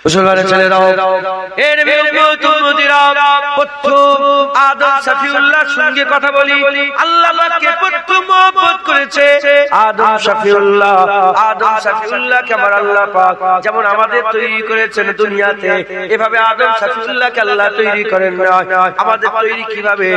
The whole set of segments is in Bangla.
মুসলমানের ছেলেরাও এর প্রথম আদম শফিউল্লাহর সঙ্গে কথা বলি। আল্লাহ পাককে প্রথম মহব্বত করেছে আদম শফিউল্লাহকে আমার আল্লাহ পাক যেমন আমাদের তৈরি করেছেন দুনিয়াতে, এভাবে আদম শফিউল্লাহকে আল্লাহ তৈরি করেন না। আমাদের তৈরি কিভাবে?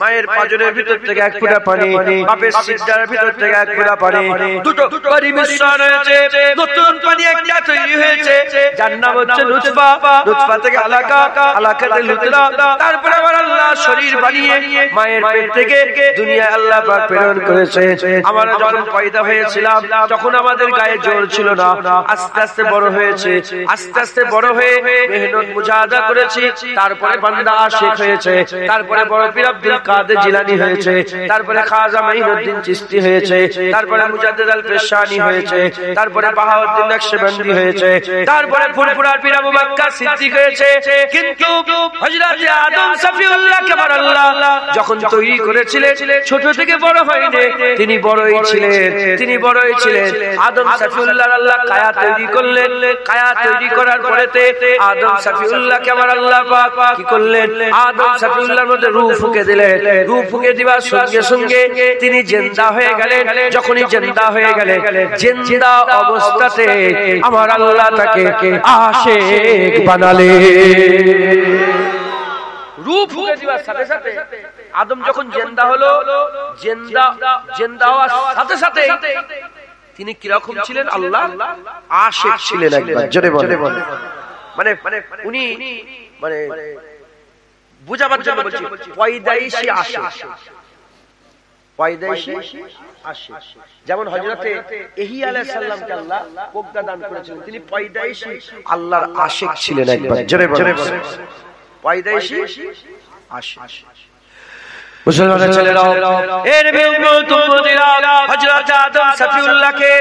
মায়ের পাঁজরের ভিতর থেকে এক ফোঁটা পানি, বাপের সিজদার ভিতর থেকে এক ফোঁটা পানি, দুটো পানি মিশ্রণ হয়েছে, নতুন পানি একটা তৈরি হয়েছে, যার নাম হচ্ছে নুতফা। নুতফা থেকে আলাকা, আলাকা থেকে লুতরা, তারপরে আবার আল্লাহ শরীর বানিয়ে মায়ের পেট থেকে দুনিয়ায় আল্লাহ পাক প্রেরণ করেছে। আমরা যখন পয়দা হয়েছিলাম তখন আমাদের গায়ে জোর ছিল না, আস্তে আস্তে বড় হয়েছে, আস্তে আস্তে বড় হয়ে মেহনত মুজাহাদা করেছি, তারপরে বান্দা আশিক হয়েছে, তারপরে বড় পীর আব্দুল কাদের জিলানী হয়েছে, তারপরে খাজা মাইনুদ্দিন চিশতি হয়েছে, তারপরে মুজাদ্দিদ আল পেশানি হয়েছে, তারপরে বাহাউদ্দিন নকশবন্দি হয়েছে, তারপরে ফুরফুরার পীর আবু বকর সিদ্দিক হয়েছে। কিন্তু হযরত আদম শফিউল্লাহকে আমার আল্লাহ যখন তৈরি করেছিলেন ছোট থেকে বড় হয়নি, তিনি বড়ই ছিলেন। আদম শফিউল্লাহর আল্লাহ কায়া তৈরি করলেন। কায়া তৈরি করার পরেতে আদম শফিউল্লাহকে আমার আল্লাহ পাক কি করলেন? আদম শফিউল্লাহর মধ্যে রূহ ফুঁকে দিলেন। রূহ ফুঁকে দিবার সঙ্গে সঙ্গে তিনি জিন্দা হয়ে গেলেন। যখনই জিন্দা হয়ে গেলেন, জিন্দা অবস্থাতে আমার আল্লাহ তাকে আশিক বানালেন। রূহ ফুঁকে দিবার সাথে সাথে আদম যখন জিন্দা হলো, জিন্দা হওয়ার সাথে সাথে তিনি কিরকম ছিলেন? আল্লাহ আশিক ছিলেন। একবার জোরে বলেন। মানে উনি মানে বুঝাবার জন্য বলছি, পয়দাইশি আশিক। পয়দাইশি আশিক যেমন হযরতে ইহইয়া আলাইহিস সালামকে আল্লাহ প্রজ্ঞা দান করেছিলেন, তিনি পয়দাইশি আল্লাহর আশিক ছিলেন। একবার জোরে বলেন, পয়দাইশি আশিক। মুসলমানের ছেলেরাও এর বিউম্মতুল্লাহ হযরত আদম শফিউল্লাহকে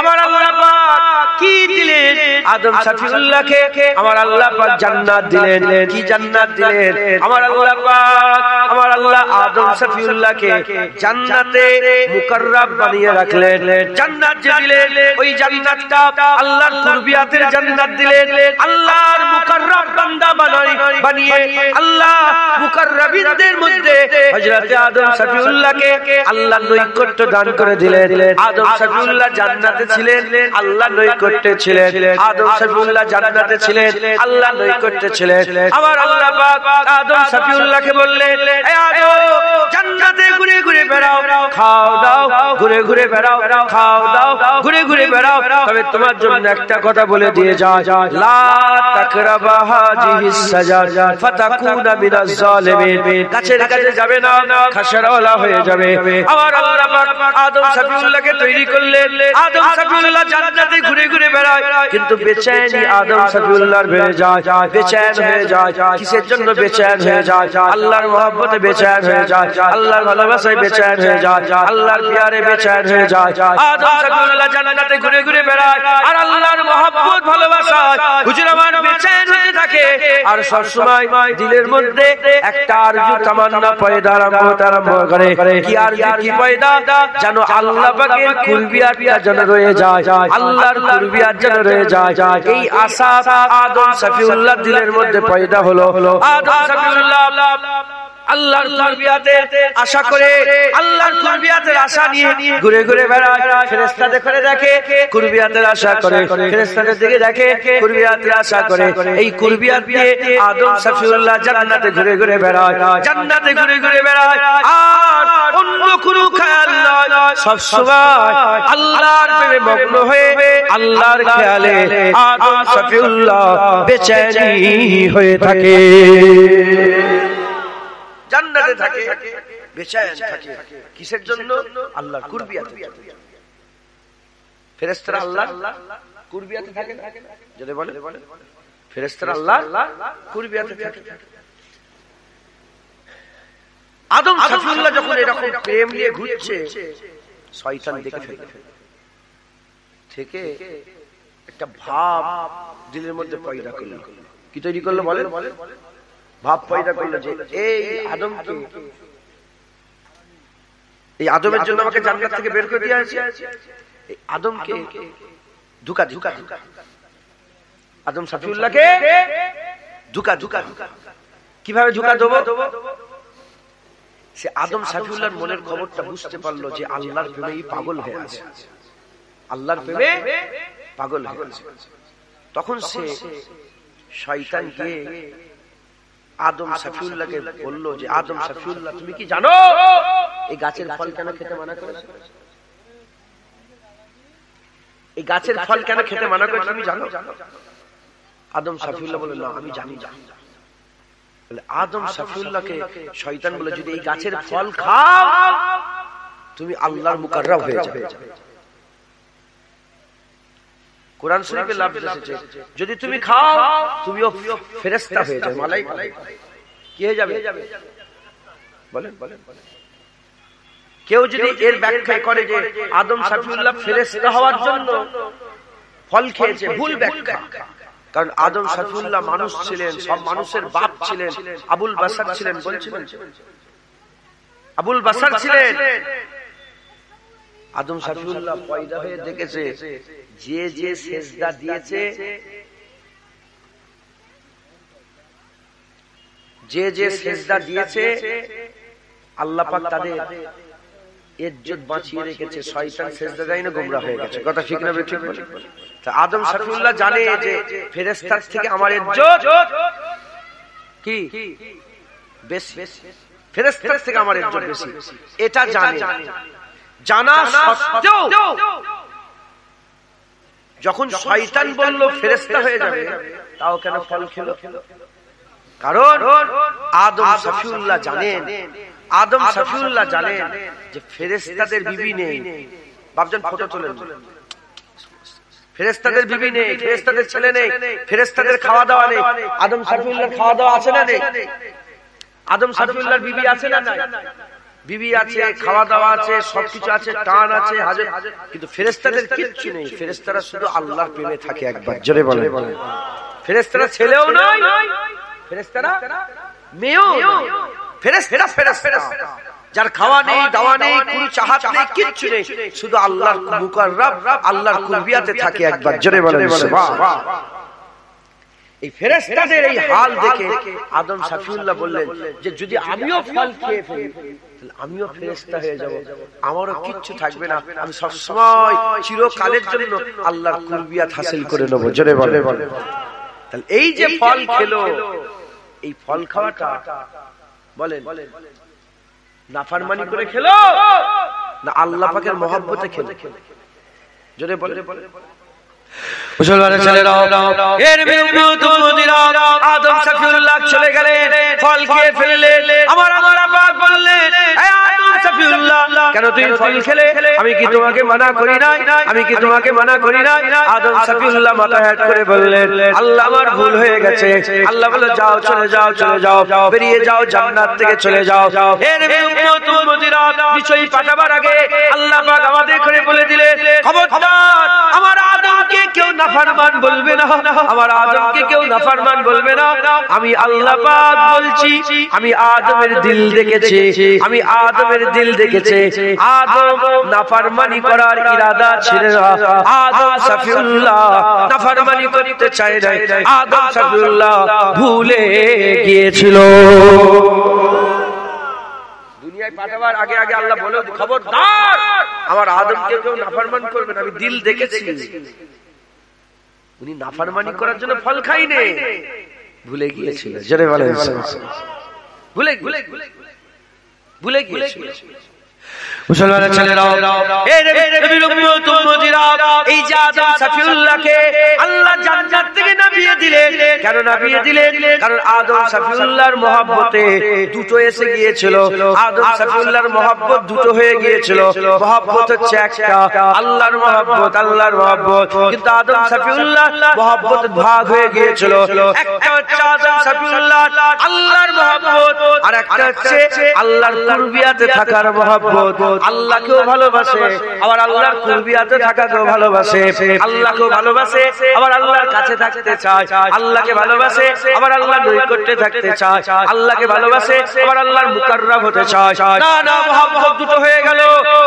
আমার আল্লাহ পাক কি দিলেন? আদম শফিউল্লাহকে আমার আল্লাহ পাক জান্নাত দিলেন। কি জান্নাত দিলেন? আমার আল্লাহ পাক আদম শফিউল্লাহকে জান্নাতে মুকাররাম বানিয়ে রাখলেন। জান্নাত যে দিলেন, ওই জান্নাতটা আল্লাহর কুরবিয়াতের জান্নাত দিলেন। আল্লাহর মুকাররাম বান্দা বানিয়ে আল্লাহ মুকাররাবিনদের মধ্যে হযরত আদম শফিউল্লাহকে আল্লাহ নৈকট্য দান করে দিলেন। আদম শফিউল্লাহ জান্নাতে ছিলেন, আল্লাহ নৈকট্যে ছিলেন। আদম শফিউল্লাহ জান্নাতে ছিলেন, আল্লাহ নৈকট্যে ছিলেন। আমার আল্লাহ পাক আদম শফিউল্লাহকে বললেন, এ আদম, জান্নাতে ঘুরে ঘুরে বেড়াও, খাও দাও, ঘুরে ঘুরে বেড়াও, খাও দাও, ঘুরে ঘুরে বেড়াও। তবে তোমার জন্য একটা কথা বলে দিয়ে যায়, লা তাকরাবা হাযিহিস সাজারা ফাতাকুনা মিনাজ জালিমিন। কাছের কাছে যাবে না, খাসরাওয়ালা হয়ে যাবে। আমার আল্লাহ পাক আদম শফিউল্লাহকে তৈরি করলেন। আদম শফিউল্লাহ জান্নাতে ঘুরে ঘুরে বেড়ায়, কিন্তু বেচैनी আদম শফিউল্লাহর বেড়ে যায়, বেচैन হয়ে যায়। কিসের জন্য বেচैन হয়ে যায়? আল্লাহর মহব্বতে বেচैन হয়ে যায়, আল্লাহর ভালোবাসায় বেচैन হয়ে যায়, আল্লাহর প্যারে বেচैन হয়ে যায়। আদম শফিউল্লাহ জান্নাতে ঘুরে ঘুরে বেড়ায় আর আল্লাহর মহব্বত ভালোবাসায় হুজুর আমার বেচैन হয়ে থাকে। আর সব সময় দিলের মধ্যে একটা আরজু তামান্না পয়দা আরম্ভ করে। কি আরজু, কি পয়দা? যেন আল্লাহ পাকের কুরবিয়াতটা যেন রয়ে যায়, আল্লাহর কুরবিয়াত যেন রয়ে যায়। এই আশা আদম শফিউল্লাহ দিলের মধ্যে পয়দা হলো। আদম শফিউল্লাহ আল্লাহর কুরবিয়াতের আশা করে, আল্লাহর কুরবিয়াতের আশা নিয়ে ঘুরে ঘুরে বেড়ায়। ফেরেশতাদের করে দেখে, কুরবিয়াতের আশা করে, ফেরেশতাদের দিকে দেখে, কুরবিয়াতের আশা করে। এই কুরবিয়াত নিয়ে আদম শফিউল্লাহ জান্নাতে ঘুরে ঘুরে বেড়ায়, জান্নাতে ঘুরে ঘুরে বেড়ায়। আর অন্য কোনো খেয়াল নয়, সব সময় আল্লাহর প্রেমে মগ্ন হয়ে আল্লাহর খেয়ালে আদম শফিউল্লাহ বেচैनी হয়ে থাকে, জান্নাতে থাকে, বেচैन থাকে। কিসের জন্য? আল্লাহর কুরবিয়াতে। ফেরেশতারা আল্লাহ কুরবিয়াতে থাকে না? যদি বলে ফেরেশতারা আল্লাহ কুরবিয়াতে থাকে। আদম শফিউল্লাহ যখন এরকম প্রেম নিয়ে ঘুরছে, শয়তান দেখে ফেলে থেকে একটা ভাব দিলের মধ্যে পয়দা করলো। কি তৈরি করলো বলেন? ভাব পয়দা করলো যে এই আদমকে, এই আদমের জন্য আমাকে জান্নাত থেকে বের করে দেওয়া হয়েছে, এই আদমকে ধোঁকা আদম সাফিউল্লাহকে ধোঁকা কিভাবে ধোঁকা দেবো? সে আদম সাফিউল্লাহর মনের খবরটা বুঝতে পারলো যে আল্লাহর প্রেমেই পাগল হয়ে আছে, আল্লাহর প্রেমে পাগল হয়ে আছে। তখন সে শয়তান গিয়ে আদম সাফিউল্লাহকে বলল যে আদম সাফিউল্লাহ, তুমি কি জানো এই গাছের ফল কেন খেতে মানা করেছে? এই গাছের ফল কেন খেতে মানা করেছে তুমি জানো? আদম সাফিউল্লাহ বলল, না আমি জানি না। আদম সাফিউল্লাহকে শয়তান বলে, যদি এই গাছের ফল খাও তুমি আল্লাহর মুকাররব হয়ে যাবে। কোরআন শরীফে লফজ এসেছে, যদি তুমি খাও তুমিও ফেরেশতা হয়ে যাবে, মালাইকা কি হয়ে যাবে? বলেন বলেন। কেউ যদি এর ব্যাখ্যা করে যে আদম সাফিউল্লাহ ফেরেশতা হওয়ার জন্য ফল খেয়েছে, ভুল ব্যাখ্যা। কারণ আদম সাফিউল্লাহ মানুষ ছিলেন, সব মানুষের বাপ ছিলেন, আবুল বাশার ছিলেন, বলছিলেন আবুল বাশার ছিলেন। আদম সাফিউল্লাহ পয়দা হয়ে দেখেছে যে যে সেজদা দিয়েছে, যে যে সেজদা দিয়েছে আল্লাহ পাক তাদের ইজ্জত বাঁচিয়ে রেখেছে। শয়তান সেজদা দেয় না, গোমরা হয়ে গেছে। কথা ঠিক না ঠিক বলে? তা আদম সাফিউল্লাহ জানে যে ফেরেশতার থেকে আমার ইজ্জত কি বেশি, ফেরেশতার থেকে আমার ইজ্জত বেশি, এটা জানে। জানা সত্ত্বেও যখন শয়তান বলল ফেরেশতা হয়ে যাবে, তাও কেন ফল খেলো? কারণ আদম সাফিউল্লাহ জানেন, আদম সাফিউল্লাহ জানেন যে ফেরেশতাদের বিবি নেই। বাপজান ফটো তোলেন। ফেরেশতাদের বিবি নেই, ফেরেশতাদের ছেলে নেই, ফেরেশতাদের খাওয়া দাওয়া নেই। আদম সাফিউল্লাহর খাওয়া দাওয়া আছে না নেই? আদম সাফিউল্লাহর বিবি আছে না নাই? বিবি আছে, খাওয়া দাওয়া আছে, সবকিছু আছে, টান আছে, হাজর। কিন্তু ফেরেশতাদের কিচ্ছু নেই। ফেরেশতারা শুধু আল্লাহর প্রেমে থাকে। একবার জোরে বলেন। ফেরেশতারা ছেলেও নয়, ফেরেশতারা মেয়েও নয়। ফেরেশতা ফেরেশতা, যার খাওয়া নেই, দাওয়া নেই, কোনো চাহাত নেই, কিচ্ছু নেই, শুধু আল্লাহর মুকাররব, আল্লাহর কুরবিয়াতে থাকে। একবার জোরে বলেন সুবহানাল্লাহ। এই ফেরেশতাদের এই হাল দেখে আদম সাফিউল্লাহ বললেন যে যদি আমিও ফল খেয়ে ফেলি তাহলে আমিও ফেরেশতা হয়ে যাব, আমারও কিচ্ছু থাকবে না, আমি সবসময় চিরকালের জন্য আল্লাহর কুরবিয়াত হাসিল করে নেব। জোরে বলেন। তাহলে এই যে ফল খেলো, এই ফল খাওয়াটা বলেন নাফরমানি করে খেলো না আল্লাহ পাকের মহব্বতে খেলো? জোরে বলেন। মুসলমানের ছেলেরা, এর বিরুদ্ধে আদম সাফিউল্লাহ চলে গেলেন, ফল খেয়ে ফেললেন। আমার আল্লাহ পাক বললেন, হে আদম সাফিউল্লাহ, কেন তুই ফল খেলে? আমি কি তোমাকে মানা করি নাই? আমি কি তোমাকে মানা করি নাই? আদম সাফিউল্লাহ মাথা হেঁট করে বললেন, আল্লাহ আমার ভুল হয়ে গেছে। আল্লাহ বলল, যাও, চলে যাও, চলে যাও, বেরিয়ে যাও, জান্নাত থেকে চলে যাও। এর বিরুদ্ধে নিশ্চয়ই পাঠাবার আগে আল্লাহ পাক আমাদের করে বলে দিলেন, খবরদার আমার আদমকে কেউ নাফরমান বলবে না, আমার আদমকে কেউ নাফরমান বলবে না। আমি আল্লাহ পাক বলছি, আমি আদমের দিল দেখেছি, আমি আদমের দিল দেখেছি। আদম নাফরমানি করার ইরাদা ছিল না। আদম সাফিউল্লাহ নাফরমানি করতে চায় না। আদম সাফিউল্লাহ ভুলে গিয়েছিল। দুনিয়ায় পাঠাবার আগে আগে আল্লাহ বলে, খবরদার আমার আদমকে কেউ নাফরমান করবে না, আমি দিল দেখেছি। উনি নাফরমানি করার জন্য ফল খাইনি, ভুলে গিয়েছিল। জোরে বলেন, ভুলে গিয়েছিল। মুসলমানের ছেলেরা, এই যে আদম সাফিউল্লাহকে আল্লাহ জান্নাত থেকে নামিয়ে দিলেন, কেন নামিয়ে দিলেন? কারণ আদম সাফিউল্লাহর মহব্বতে দুটো এসে গিয়েছিল। আদম সাফিউল্লাহর মহব্বত দুটো হয়ে গিয়েছিল। মহব্বত হচ্ছে একটা, আল্লাহর মহব্বত, আল্লাহর মহব্বত। কিন্তু আদম সাফিউল্লাহ মহব্বত ভাগ হয়ে গিয়েছিল। একটা হচ্ছে আদম সাফিউল্লাহ আল্লাহর মহব্বত, আর একটা হচ্ছে আল্লাহর কুরবিয়াতে থাকার মহব্বত। আল্লাহকেও ভালোবাসে, আবার আল্লাহর কুরবিয়াতে থাকাকেও ভালোবাসে। আল্লাহকেও ভালোবাসে, আবার আল্লাহর কাছে থাকতে চায়। আল্লাহকে আল্লাহকে ভালোবাসে, আবার আল্লাহ নৈকট্যে থাকতে চায়, আল্লাহকে ভালোবাসে, আবার আল্লাহর মুকাররাব হতে চায়। না না, মহব্বত দুটো হয়ে গেল।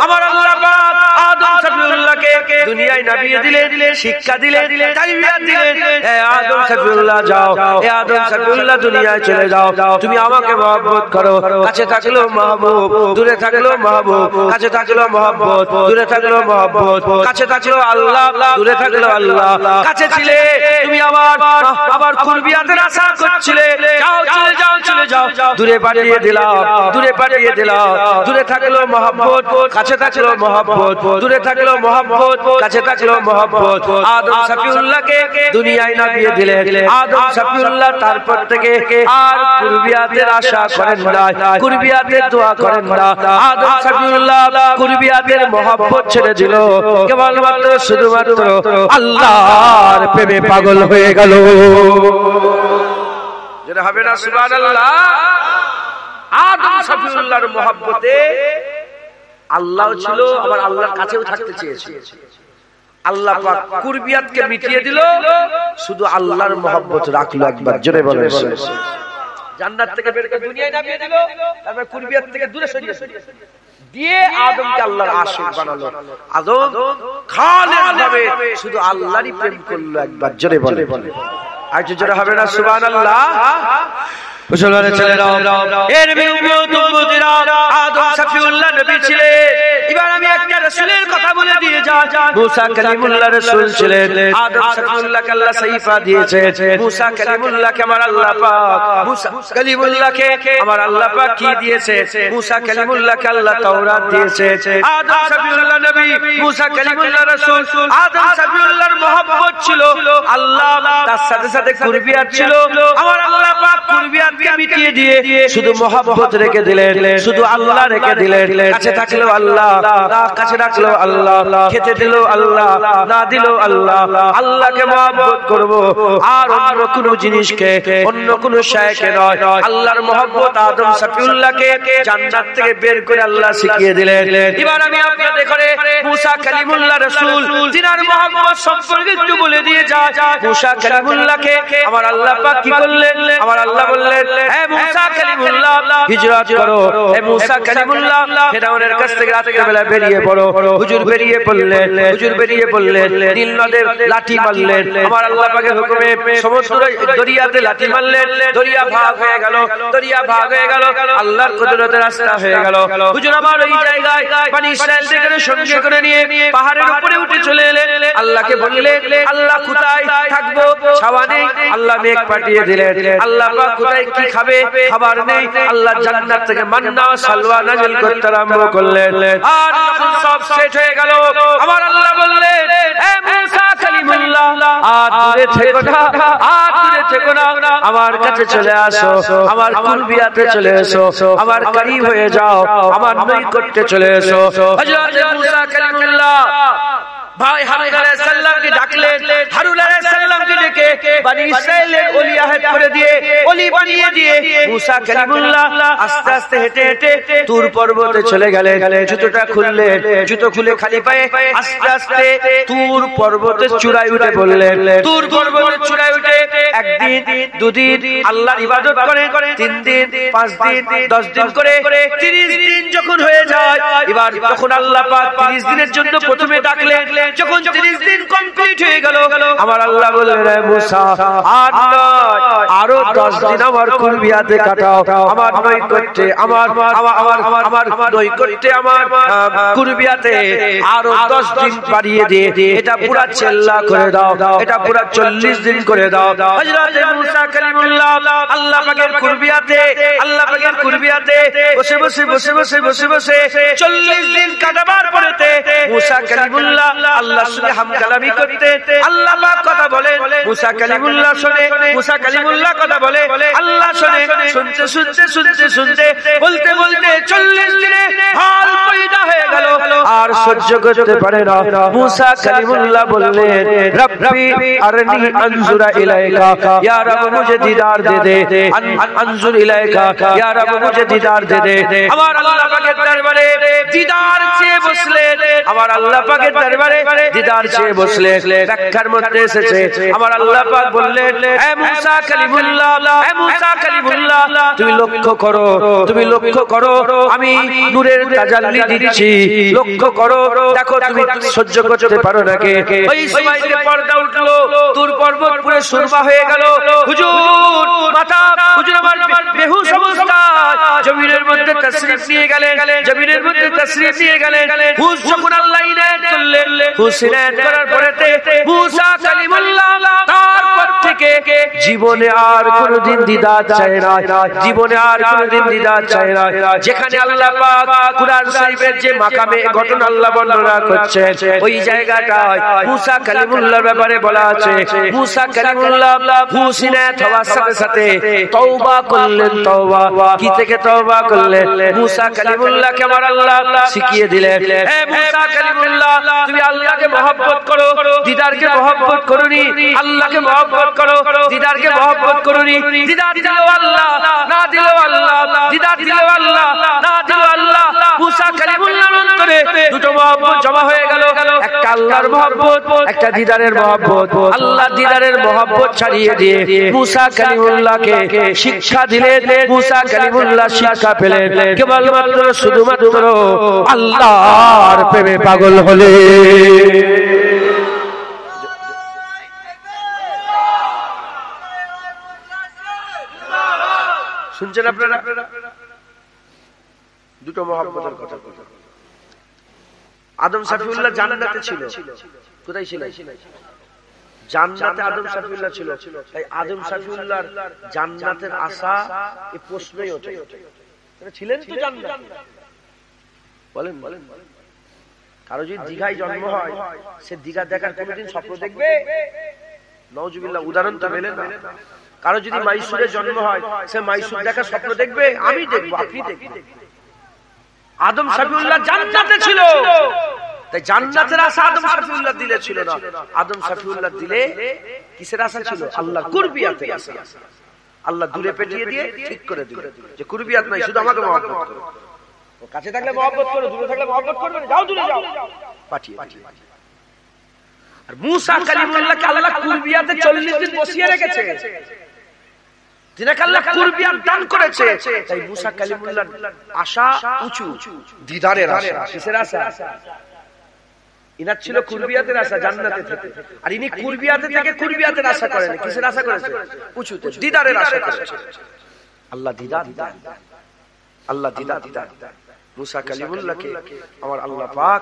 আমার আল্লাহ পাক আদম সফিউল্লাহকে দুনিয়ায় নামিয়ে দিলেন, শিক্ষা দিলেন, তারবিয়াত দিলেন। হে আদম সফিউল্লাহ যাও, হে আদম সফিউল্লাহ দুনিয়ায় চলে যাও, তুমি আমাকে মহব্বত করো। কাছে থাকলো মাহবুব, দূরে থাকলো মাহবুব, কাছে থাকলো মহব্বত, দূরে থাকলো মহব্বত, কাছে থাকলো আল্লাহ, দূরে থাকলো আল্লাহ। কাছে ছিলে তুমি আবার কুরবিয়াতের আশা করছিলে, যাও চলে যাও, চলে যাও, দূরে পাঠিয়ে দিলাম, দূরে পাঠিয়ে দিলাম। দূরে থাকলো মহব্বত, কাছে থাকলো মহব্বত, দূরে থাকলো মহব্বত, কাছে থাকলো মহব্বত। আদম সফিউল্লাহকে দুনিয়ায় নামিয়ে দিলেন। আদম সফিউল্লাহ তারপর থেকে আর কুরবিয়াতের আশা করেন না, কুরবিয়াতের দোয়া করেন না। আদম সফিউল্লাহ কুরবিয়াতের মহব্বত ছেড়ে দিল, কেবলমাত্র শুধুমাত্র আল্লাহর প্রেমে পাগল হয়ে গেল। যেটা হবে না সুবহানাল্লাহ। আদম সফিউল্লাহর মহব্বতে আল্লাহ ছিল, আবার আল্লাহর কাছেও থাকতে চেয়েছে। আল্লাহ পাক কুরবিয়াতকে মিটিয়ে দিল, শুধু আল্লাহর মহব্বত রাখলো। একবার জোরে বলেন। জান্নাত থেকে বের করে দুনিয়ায় নামিয়ে দিল, তারপর কুরবিয়াত থেকে দূরে সরিয়ে দিয়ে আদমকে আল্লাহর আশিক বানালো। আদম খালেসভাবে শুধু আল্লাহরই প্রেম করলো। একবার জোরে বলেন। আর জোরে হবে না সুবহানাল্লাহ। মুসলমানের ছেলেরা, এর উম্মতিরা, আদম সফিউল্লাহ নবী ছিলেন। এবার আমি একটা রাসূলের কথা বলে দিয়ে যাই। মুসা কালিমুল্লাহ রাসূল ছিলেন। আদম সফিউল্লাহকে আল্লাহ সাইফা দিয়েছে। মুসা কালিমুল্লাহকে আমার আল্লাহ পাক, মুসা কালিমুল্লাহকে আমার আল্লাহ পাক কি দিয়েছে? মুসা কালিমুল্লাহকে আল্লাহ তাওরাত দিয়েছে। আদম সফিউল্লাহ নবী, মুসা কালিমুল্লাহ রাসূল। আদম সফিউল্লাহর মহব্বত ছিল আল্লাহ, তার সাথে সাথে কুরবিয়াত ছিল। আমার আল্লাহ পাক কুরবিয়াত মিটিয়ে দিয়ে শুধু মহব্বত রেখে দিলেন, শুধু আল্লাহ রেখে দিলেন। কাছে থাকলো আল্লাহ, না কাছে রাখলো আল্লাহ, খেতে দিল আল্লাহ, না দিল আল্লাহ। আল্লাহকে মহব্বত করব, আর অন্য কোন জিনিসকে, অন্য কোন শায়কে নয়। আল্লাহর মহব্বত আদম সফিউল্লাহকে জান্নাত থেকে বের করে আল্লাহ শিখিয়ে দিলেন। এবার আমি আপনাদের করে মুসা কালিমুল্লাহ রাসূল তিনার মহব্বত সম্পর্কে একটু বলে দিয়ে যাই। মুসা কালিমুল্লাহকে আমার আল্লাহ পাক কি করলেন? আমার আল্লাহ বললেন, হে মুসা কালিমুল্লাহ হিজরত করো। হে মুসা কালিমুল্লাহ ফিরআউনের কাছ থেকে রাতের বেলা বেরিয়ে পড়ো। হুজুর বেরিয়ে পড়লেন, হুজুর বেরিয়ে পড়লেন, নীল নদের লাঠি মারলেন। আমার আল্লাহ পাকের হুকুমে সমুদ্র দরিয়াতে লাঠি মারলেন, দরিয়া ভাগ হয়ে গেল, দরিয়া ভাগ হয়ে গেল, আল্লাহর কুদরতের রাস্তা হয়ে গেল। হুজুর আবার ওই জায়গায় বনি ইসরাঈলদের সঙ্গে করে নিয়ে পাহাড়ের উপরে উঠে চলে এলেন। আল্লাহকে বললেন, আল্লাহ কোথায় থাকবো? ছাওয়া নেই, আল্লাহ মেঘ পাঠিয়ে দিলেন। আল্লাহ পাক কোথায় কি খাবে? খাবার নেই, আল্লাহ জান্নাত থেকে মান্না সালওয়া নাযিল করতে আরম্ভ করলেন। আর যখন সব শেষ হয়ে গেল, আমার আল্লাহ বললেন, হে মুসা কালিমুল্লাহ, আর দূরে থেকো না, আর দূরে থেকো না, আমার কাছে চলে আসো, আমার কুরবিয়াতে চলে এসো, আমার করিব হয়ে যাও, আমার নৈকট্যে চলে এসো। হযরত মুসা কালিমুল্লাহ ভাই হারুন আলাইহিস সালামকে ডাকলেন। হারুন আলাইহিস সালামকে ডেকে বনি ইসরাঈলের ওলি আহদ করে দিয়ে, ওলি বানিয়ে দিয়ে মুসা কালিমুল্লাহ আস্তে আস্তে হেঁটে হেঁটে তুর পর্বতে চলে গেলেন। জুতোটা খুললেন, জুতো খুলে খালি পায়ে আস্তে আস্তে তুর পর্বতের চূড়ায় উঠে পড়লেন। তুর পর্বতের চূড়ায় উঠে একদিন, দুদিন আল্লাহর ইবাদত করেন, 3 দিন, 5 দিন, 10 দিন করে 30 দিন যখন হয়ে যায়, এবার তখন আল্লাহ পাক 30 দিনের জন্য প্রথমে ডাকলেন। যখন 30 দিন কমপ্লিট হয়ে গেল, আমার আল্লাহ বললেন, হে মুসা, আর নয়, আরো 10 দিন আমার কুরবিয়াতে কাটাও, আমার নৈকট্যে, আমার নৈকট্যে, আমার কুরবিয়াতে আরো 10 দিন বাড়িয়ে দিয়ে এটা পুরা চেল্লা করে দাও, এটা পুরা 40 দিন করে দাও। হযরত মুসা কালিমুল্লাহ আল্লাহ পাকের কুরবিয়াতে, আল্লাহ পাকের কুরবিয়াতে বসে বসে বসে বসে বসে বসে 40 দিন কাটাবার পরেতে মুসা কালিমুল্লাহ আল্লাহর সঙ্গে হামকালামি করতে, আল্লাহ পাক কথা বলে, মুসা কালিমুল্লাহ শুনে, মুসা কালিমুল্লাহ কথা বলে, আল্লাহ শুনে, শুনতে শুনতে শুনতে শুনতে বলতে বলতে 40 দিনে হাল পয়দা হয়ে গেল, আর সহ্য করতে পারে না। মুসা কালিমুল্লাহ বললেন, রব্বি আরনি আনজুরা ইলাইকা इलैका या रब मुझे दीदार दे दे अंजुर इलैका या रब मुझे दीदार दे दे আমার আল্লাহ পাকের দরবারে দীদার চেয়ে বসলেন আমার আল্লাহ পাকের দরবারে দীদার চেয়ে বসলেন ব্যাখ্যার মধ্যে এসেছে আমার আল্লাহ পাক বললেন হে মুসা কালিমুল্লাহ হে মুসা কালিমুল্লাহ তুমি লক্ষ্য করো আমি নূরের তাজাল্লি দিচ্ছি লক্ষ্য করো দেখো তুমি সহ্য করতে পারো নাকি ওই সময়তে পর্দা উঠলো তুর পর্বত পুরো সুরমা হয়ে গেল হুজুর মাথা হুজুর আমার বেহুশ অবস্থা জমিনের মধ্যে তাশরীফ নিয়ে গেলেন হুশ যখন আল্লাহ ইনায়েত করলেন হুশ ইনায়েত করার পরেতে মুসা কালিমুল্লাহ তারপর থেকে জীবনে আর কোনদিন দিদার চায় না যেখানে আল্লাহ পাক কুরআন শরীফের যে মাকামে ঘটনা আল্লাহ বর্ণনা করছেন ওই জায়গাটায় মুসা কালিমুল্লাহর ব্যাপারে বলা আছে মুসা কালিমুল্লাহ হুশ ইনায়েত হওয়ার সাথে সাথে তওবা করলেন কি থেকে তওবা করলেন মুসা কালিমুল্লাহকে আমার আল্লাহ শিখিয়ে দিলেন হে মুসা কালিমুল্লাহ তুমি আল্লাহকে মহব্বত করো দিদারকে মহব্বত করোনি আল্লাহকে মহব্বত করো দিদারকে মহব্বত করোনি দিদার দিলো আল্লাহ না দিলো আল্লাহ দিদার দিলো আল্লাহ না দিলো আল্লাহ মুসা কালিমুল্লাহর অন্তরে দুটো মহব্বত জমা হয়ে গেল একটা আল্লাহর মহব্বত একটা দিদারের মহব্বত আল্লাহ দিদারের মহব্বত ছাড়িয়ে দিয়ে মুসা কালিমুল্লাহকে শিক্ষা দিলেন মুসা কালিমুল্লাহ শিক্ষা পেলেন কেবলমাত্র শুধুমাত্র আল্লাহর প্রেমে পাগল হলে শুনছেন আপনারা দুটো মহব্বতের কথা আদম শফিউল্লাহ জান্নাতে ছিল কোথায় ছিল জান্নাতে আদম শফিউল্লাহ ছিল তাই আদম শফিউল্লাহর জান্নাতের আশা এই প্রশ্নই ওঠে ছিলেন তো জান্নাত বলেন কারো যদি দীঘায় জন্ম হয় সে দীঘা দেখার কোনোদিন স্বপ্ন দেখবে নাউজুবিল্লাহ উদাহরণ তো মেলে না কারো যদি মাইসুরে জন্ম হয় সে মাইসুর দেখার স্বপ্ন দেখবে আমি দেখবো আপনি দেখবেন আদম শফিউল্লাহ জান্নাতে ছিল তাই জান্নাতের আশা আদম শফিউল্লাহ দিলে ছিল না আদম শফিউল্লাহ দিলে কিসের আশা ছিল আল্লাহর কুরবিয়াতের আশা আল্লাহ দূরে পেটিয়ে দিয়ে ঠিক করে দিল যে কুরবিয়াত নাই শুধু আমাকে মহব্বত করো ও কাছে থাকলে মহব্বত করো দূরে থাকলে মহব্বত করবে যাও দূরে যাও পাঠিয়ে আর মুসা কালিমুল্লাহকে আল্লাহ কুরবিয়াতে 40 দিন বসিয়ে রেখেছে যিনাকে আল্লাহ কুরবিয়াত দান করেছে তাই মুসা কালিমুল্লাহর আশা উঁচু দিদারের আশা কিসের আশা ইনার ছিল কুরবিয়াতের আশা জান্নাতে থেকে আর ইনি কুরবিয়াতে থেকে কুরবিয়াতের আশা করেন কিসের আশা করেছে উঁচুতে দিদারের আশা করেছে আল্লাহ দিদার মুসা কালিমুল্লাহকে আমার আল্লাহ পাক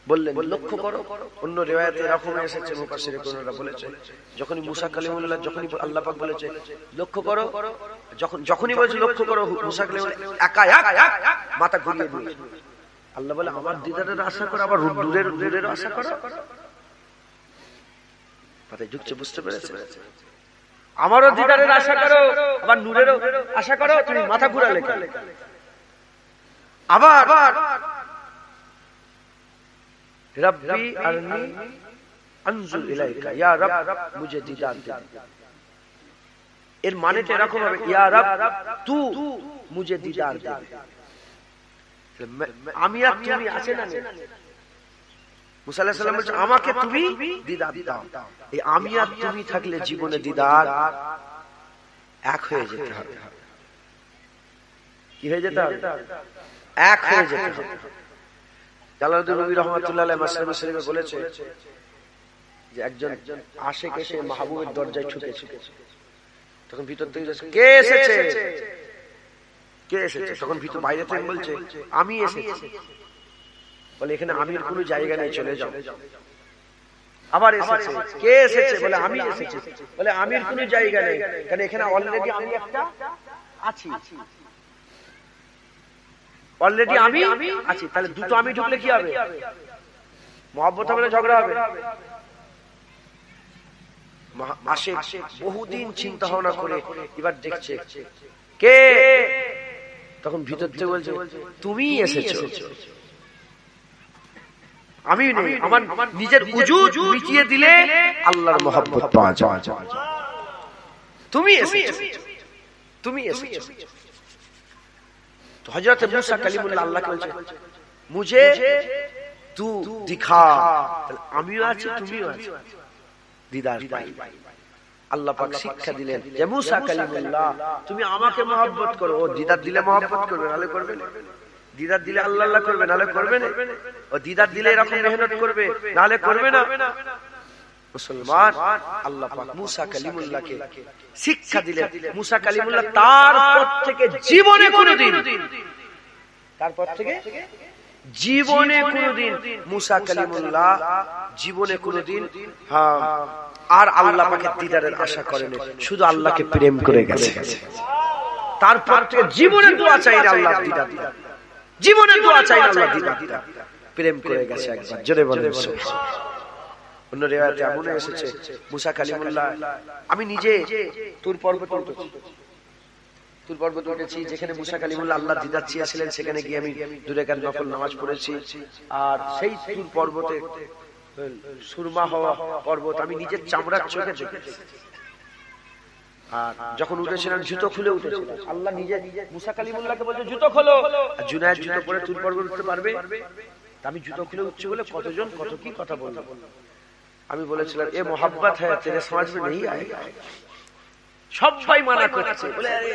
বললেন লক্ষ্য করো অন্য রিওয়ায়াতে এরকম এসেছে মুফাসসিরে কোনরা বলেছে যখনই মুসা কালিমুল্লাহ যখনই আল্লাহ পাক বলেছে লক্ষ্য করো যখনই বলেছে লক্ষ্য করো মুসা কালিমুল্লাহ একা মাথা ঘুরিয়ে দিল আল্লাহ বলে আমার দিদারের আশা করো আবার নূরের আশা করো মাথায় ঢুকছে বুঝতে পেরেছে আমারও দিদারের আশা করো আবার নূরেরও আশা করো তুমি মাথা ঘুরালে আবার रब्बी अरनी अंजुर इलाइका या रब मुझे दीदार दे এর মানেটা এরকম হবে ইয়া রব তু মুঝে দিদার দে আমি আর তুমি আছে না মুসা আলাইহিস সালাম বলেন আমাকে তুমি দিদার দাও এই আমি আর তুমি থাকলে জীবনে দিদার এক হয়ে যেতে হবে কি হয়ে যেতে হবে এক হয়ে যেতে হবে জালালউদ্দিন রুমি রাহমাতুল্লাহ আলাইহি মাসনাবি শরীফে বলেছে যে একজন আশিক এসে মাহবুবের দরজায় ঠুকেছে তখন ভিতর থেকে কে এসেছে তখন ভিতর বাইরে থেকে বলছে আমি এসেছি বলে এখানে আমির কোনো জায়গা নেই চলে যাও আবার এসেছে কে এসেছে বলে আমি এসেছি বলে আমির কোনো জায়গা নেই কারণ এখানে অলরেডি আমি একটা আছি অলরেডি আমি আছি তাহলে দুটো আমি ঢুকলে কি হবে মহব্বত হবে না ঝগড়া হবে আশিক বহুদিন চিন্তা ভাবনা করে এবার দেখছে কে তখন ভিতর থেকে বলছে তুমি এসেছো আমি নেই, আমার নিজের উজুদ মিটিয়ে দিলে আল্লাহর মহব্বত পাওয়া যায়। তুমি এসেছো, তুমি এসেছো। তো হযরত মুসা কালিমুল্লাহ আল্লাহকে বলছে মুঝে তু দিখা, আমিও আছি তুমিও আছো, দিদার পাই। আল্লাহ পাক শিক্ষা দিলেন যে মুসা কালিমুল্লাহ তুমি আমাকে মহব্বত করো। ও দিদার দিলে মহব্বত করবে, নালে করবে না। দিদার দিলে আল্লাহ আল্লাহ করবে, নালে করবে না। ও দিদার দিলে এরকম মেহনত করবে, নালে করবে না। মুসলমান, আল্লাহ পাক মুসা কালিমুল্লাহকে শিক্ষা দিলেন। মুসা কালিমুল্লাহ তারপর থেকে জীবনে কোনোদিন, তারপর থেকে জীবনে কোনোদিন মুসা কালিমুল্লাহ জীবনে কোনোদিন আর আল্লাহ পাকের দিদারের আশা করেনি, শুধু আল্লাহকে প্রেম করে গেছে। তারপর থেকে জীবনে দোয়া চাই না আল্লাহ দিদার, জীবনে দোয়া চাই না আল্লাহ দিদার, প্রেম করে গেছে একবার। জোরে বলেন সুবহানাল্লাহ। অন্য রিওয়ায়াতে এমন এসেছে মুসা কালিমুল্লাহ, আমি নিজে তুর পর্বতে উঠেছি, তুর পর্বতে উঠেছি যেখানে মুসা কালিমুল্লাহ আল্লাহ দিদার চেয়েছিলেন, সেখানে গিয়ে আমি 2 রাকাত নফল নামাজ পড়েছি। আর সেই তুর পর্বতে সুরমা হওয়া পর্বত আমি নিজের চামড়ার চোখে দেখেছি। আর যখন উঠেছিলাম জুতো খুলে উঠেছিলাম। আল্লাহ নিজে মুসা কালিমুল্লাহকে বলছে জুতো খোলো, আর জুনায়েদ জুতো পরে তুর পর্বত উঠতে পারবে? আমি জুতো খুলে উঠছি বলে কতজন কত কি কথা বলল। আমি বলেছিলাম এ মোহাব্বত হ্যায় তেরে সমাজ মে নেই আয়েগা। সবাই মানা করছে, বলে আরে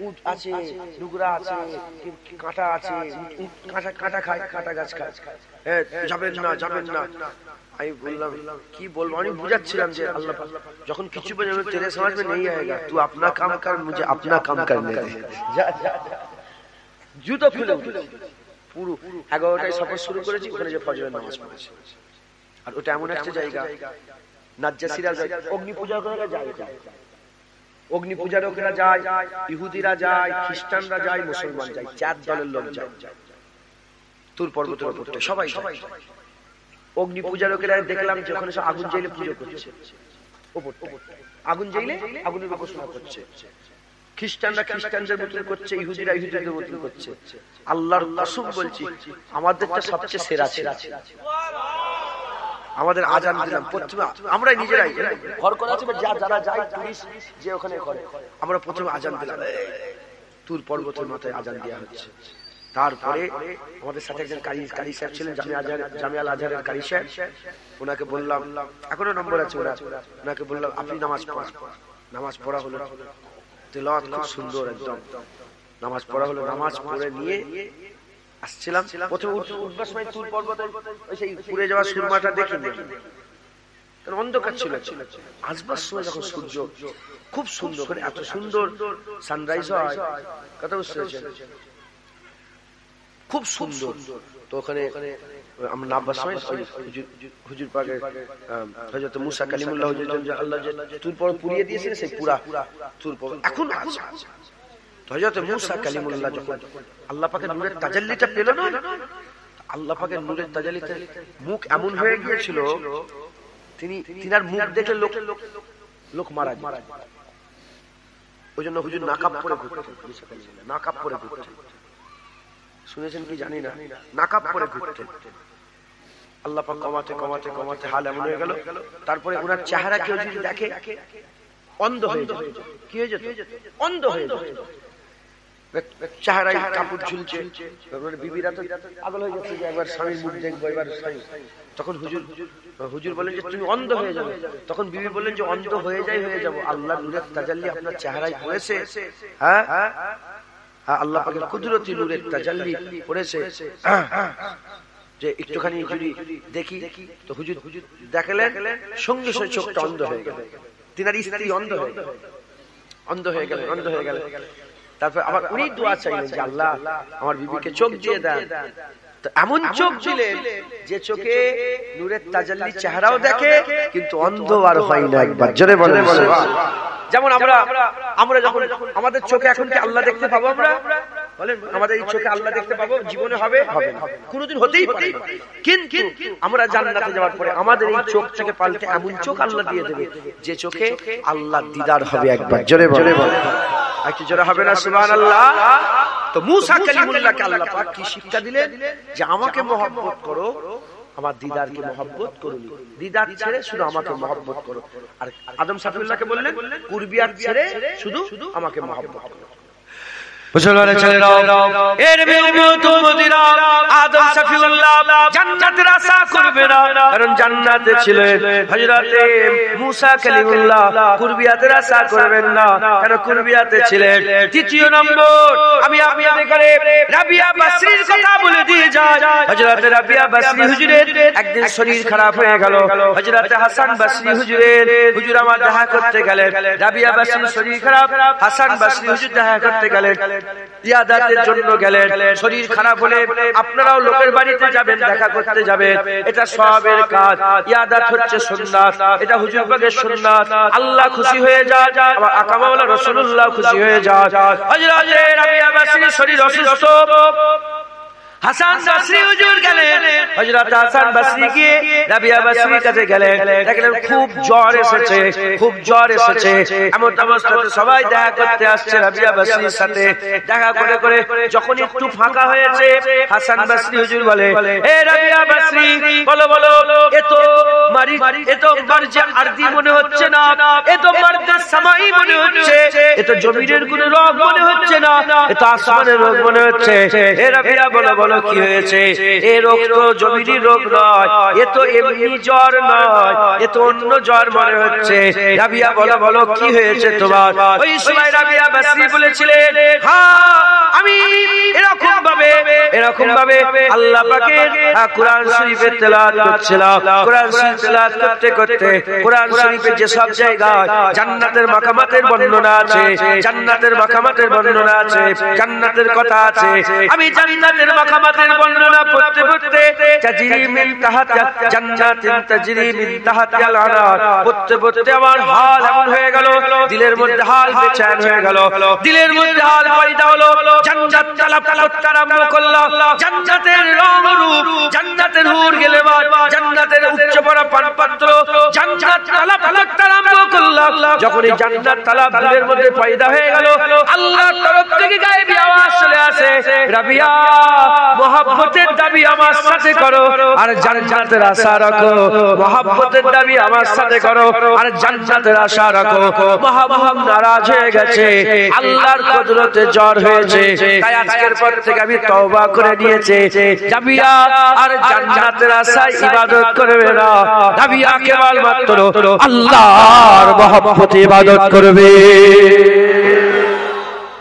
উট আছে, ডুগরা আছে, কাঁটা আছে, কাঁটা খায়, কাঁটা গাছ খায়, যাবেন না যাবেন না। আমি বললাম কি বলবো, আমি বুঝাচ্ছিলাম যে আল্লাহ যখন কিছু বলে তেরে সমাজ মে নেই আয়েগা, তুই আপনা কাম কর, মুঝে আপনা কাম করনে দে। জুতো খুলে পুরো 11টায় সফর শুরু করেছি, ওখানে যে ফজরের নামাজ পড়েছি। আর ওটা এমন একটা জায়গা, নাজ্জাসীরা যায়, অগ্নি পূজা করে যায়, অগ্নি পূজার লোকেরা যায়, ইহুদিরা যায়, খ্রিস্টানরা যায়, মুসলমান যায়, 4 দলের লোক যায় তুর পর্বতের উপরে। সবাই অগ্নি পূজার লোকেরা দেখলাম যে ওখানে সব আগুন জ্বালিয়ে পুজো করছে, আগুন জ্বালিয়ে আগুনের উপাসনা করছে। খ্রিস্টানরা খ্রিস্টানদের মতন করছে, ইহুদিরা ইহুদিদের মতন করছে। আল্লাহর কসম বলছি আমাদেরটা সবচেয়ে সেরা ছিল। আমাদের আজান দিলাম প্রথমে আমরা নিজেরাই ঘর করা আছে, যারা যায় টুরিস্ট যে ওখানে করে, আমরা প্রথমে আজান দিলাম, তুর পর্বতের মাথায় আজান দেওয়া হচ্ছে। তারপরে আমাদের সাথে একজন কারি সাহেব ছিলেন, জামিয়াল আজহারের কারি সাহেব, ওনাকে বললাম, এখনো নম্বর আছে ওনাকে বললাম আপনি নামাজ পড়ান। নামাজ পড়া হলো, তেলাওয়াত খুব সুন্দর, একদম নামাজ পড়া হলো। নামাজ পড়ে নিয়ে আসছিলাম, প্রথমে উঠবার সময় তুর পর্বতে সেই পুড়ে যাওয়া সুরমাটা দেখিনি, কারণ অন্ধকার ছিল। আসবার সময় যখন সূর্য খুব সুন্দর করে, এত সুন্দর সানরাইজ হয়, কথা বুঝতে পেরেছেন, খুব সুন্দর। তো ওখানে আমরা নামবার সময় হুজুর পাকের হযরত মুসা কালিমুল্লাহ হুজুর আল্লাহ যে তুর পর্বত পুড়িয়ে দিয়েছিলেন, সেই পুরা তুর পর্বত এখন আছে। হযরত মুসা কালিমুল্লাহ যখন আল্লাহ পাকের নূরের তাজাল্লিটা পেল না, আল্লাহ পাকের নূরের তাজাল্লিতে মুখ এমন হয়ে গিয়েছিল, তিনার মুখ দেখে লোক মারা যায়। ওই জন্য হুজুর নাকাব পরে ঘুরতেন, নাকাব পরে ঘুরতেন, শুনেছেন কি জানি না, নাকাব পরে ঘুরতেন। আল্লাহ পাক কমাতে কমাতে কমাতে হাল এমন হয়ে গেল, তারপরে ওনার চেহারা কেউ যদি দেখে অন্ধ হয়ে যায়। কি হয়ে যেত? অন্ধ হয়ে যায়। চেহারায় কাপড় ঝুলছে, বিবিরা তো পাগল হয়ে যাচ্ছে যে একবার স্বামীর মুখ দেখবো, এবার স্বামী। তখন হুজুর বলেন যে তুমি অন্ধ হয়ে যাবে। তখন বিবি বললেন যে অন্ধ হয়ে যাবো, আল্লাহ নূরের তাজাল্লি আপনার চেহারায় পড়েছে। হ্যাঁ, আল্লাহ পাকের কুদরতি নূরের তাজাল্লি পড়েছে, যে একটুখানি যদি দেখি। তো হুজুর দেখালেন, সঙ্গে সঙ্গে চোখটা অন্ধ হয়ে গেল। তিনার স্ত্রী অন্ধ হয়ে গেল। তারপর আবার উনি দোয়া চাইলেন যে আল্লাহ আমার বিবিকে চোখ দিয়ে দেন। তো এমন চোখ দিলেন যে চোখে নূরের তাজাল্লি চেহারাও দেখে, কিন্তু অন্ধ আর হয় না। একবার জোরে বলেন। যেমন আমরা যখন আমাদের চোখে এখন কি আল্লাহ দেখতে পাবো? আমরা বলেন আমাদের এই চোখে আল্লাহ দেখতে পাবো? জীবনে হবে না, কোনোদিন হতেই পারে না। কিন্তু আমরা জান্নাতে যাওয়ার পরে আমাদের এই চোখ থেকে পাল্টে এমন চোখ আল্লাহ দিয়ে দেবে যে চোখে আল্লাহ দিদার হবে। একবার জোরে বলেন, একটু জোরে হবে না সুবহানাল্লাহ। তো মুসা কালিমুল্লাহকে আল্লাহ পাক কি শিক্ষা দিলেন? যে আমাকে মহব্বত করো, আমার দিদারকে মহব্বত করুন, দিদার ছেড়ে শুধু আমাকে মহব্বত করো। আর আদম সাফিউল্লাহকে বললেন কুরবিয়াত ছেড়ে শুধু আমাকে মহব্বত করো। মুসলমানের ছেলেরা, এর উম্মত উম্মতিরা, আদম সাফিউল্লাহ জান্নাতের আশা করবে না, কারণ জান্নাতে ছিলেন হযরতে মুসা কালিমুল্লাহ। কুরবিয়াতের আশা করবেন না, কারণ কুরবিয়াতে ছিলেন। দ্বিতীয় নম্বর, আমি আপনাদের করে রাবিয়া বাসরীর কথা বলে দিয়ে যাই। হযরতে রাবিয়া বাসরী হুজুরের একদিন শরীর খারাপ হয়ে গেল। হযরতে হাসান বাসরী হুজুর আমার দেখা করতে গেলেন। রাবিয়া বাসরীর শরীর খারাপ, হাসান বাসরী হুজুর দেখা করতে গেলেন, ইয়াদাতের জন্য গেলেন। শরীর খারাপ হলে আপনারাও লোকের বাড়িতে যাবেন, দেখা করতে যাবেন, এটা সওয়াবের কাজ। ইয়াদাত হচ্ছে সুন্নাত, এটা হুজুর পাকের সুন্নাত। আল্লাহ খুশি হয়ে যায়, আমার আকা মাওলানা রাসূলুল্লাহ খুশি হয়ে যায়। হযরতে রাবিয়া বাসরীর শরীর অসুস্থ, হাসান বাসরী হুজুর গেলেন। হযরত হাসান বাসরী গিয়ে রাবিয়া বাসরীর কাছে গেলেন, দেখলেন খুব জ্বর এসেছে, খুব জ্বর এসেছে। এমন অবস্থাতে সবাই দেখা করতে আসছে রাবিয়া বাসরীর সাথে। দেখা করে করে যখন একটু ফাঁকা হয়েছে, হাসান বাসরী হুজুর বলে, এ রাবিয়া বাসরী, বলো বলো, এতো মারজে আরদি মনে হচ্ছে না, এতো মারজে সামাই মনে হচ্ছে, এতো জমিনের কোন রোগ মনে হচ্ছে না, এতো আসমানের রোগ মনে হচ্ছে। এ রাবিয়া বলো বলো কি হয়েছে? এই রোগ তো জমির রোগ নয়, এ তো এমনি জ্বর নয়, এ তো অন্য জ্বর মনে হচ্ছে। রাবিয়া বলো বলো কি হয়েছে তোমার? ওই সময় রাবিয়া বাসরী বলেছিলেন, হ্যাঁ আমি এরকম ভাবে আল্লাহ পাকের কোরআন শরীফের তেলাওয়াত করছিলাম। কোরআন শরীফ তেলাওয়াত করতে করতে কোরআন শরীফের যে সব জায়গায় জান্নাতের মাকামাতের বর্ণনা আছে, জান্নাতের মাকামাতের বর্ণনা আছে, জান্নাতের কথা আছে, আমি জান্নাতের মাকামাতের বর্ণনা পড়তে পড়তে তাজরি মিন তাহতিহা জান্নাতিন তাজরি মিন তাহতিহাল আনহার পড়তে পড়তে আমার হাল এমন হয়ে গেল, দিলের মধ্যে হাল বেচैन হয়ে গেল, দিলের মধ্যে হাল পয়দা হলো। জান্নাত তালাব করতে আরম্ভ করলাম, জান্নাতের রং রূপ, জান্নাতের হুর গেলেবাজ, জান্নাতের উচ্চ পড়া পানপাত্র, জান্নাত তালাব করতে আরম্ভ করলাম। যখন এই জান্নাত তালাব দিলের মধ্যে পয়দা হয়ে গেল, আল্লাহর তরফ থেকে গায়েবী আওয়াজ চলে আসে, রাবিয়া মহব্বতের দাবি আমার সাথে করো আর জান্নাতের আশা রাখো, মহব্বতের দাবি আমার সাথে করো আর জান্নাতের আশা রাখো। মাহবুব নারাজ হয়ে গেছে, আল্লাহর কুদরতে জ্বর হয়েছে, তাই আজকের পর থেকে আমি তওবা করে নিয়েছি, রাবিয়া আর জান্নাতের আশায় ইবাদত করবে না, রাবিয়া কেবলমাত্র আল্লাহর মহব্বতে ইবাদত করবে।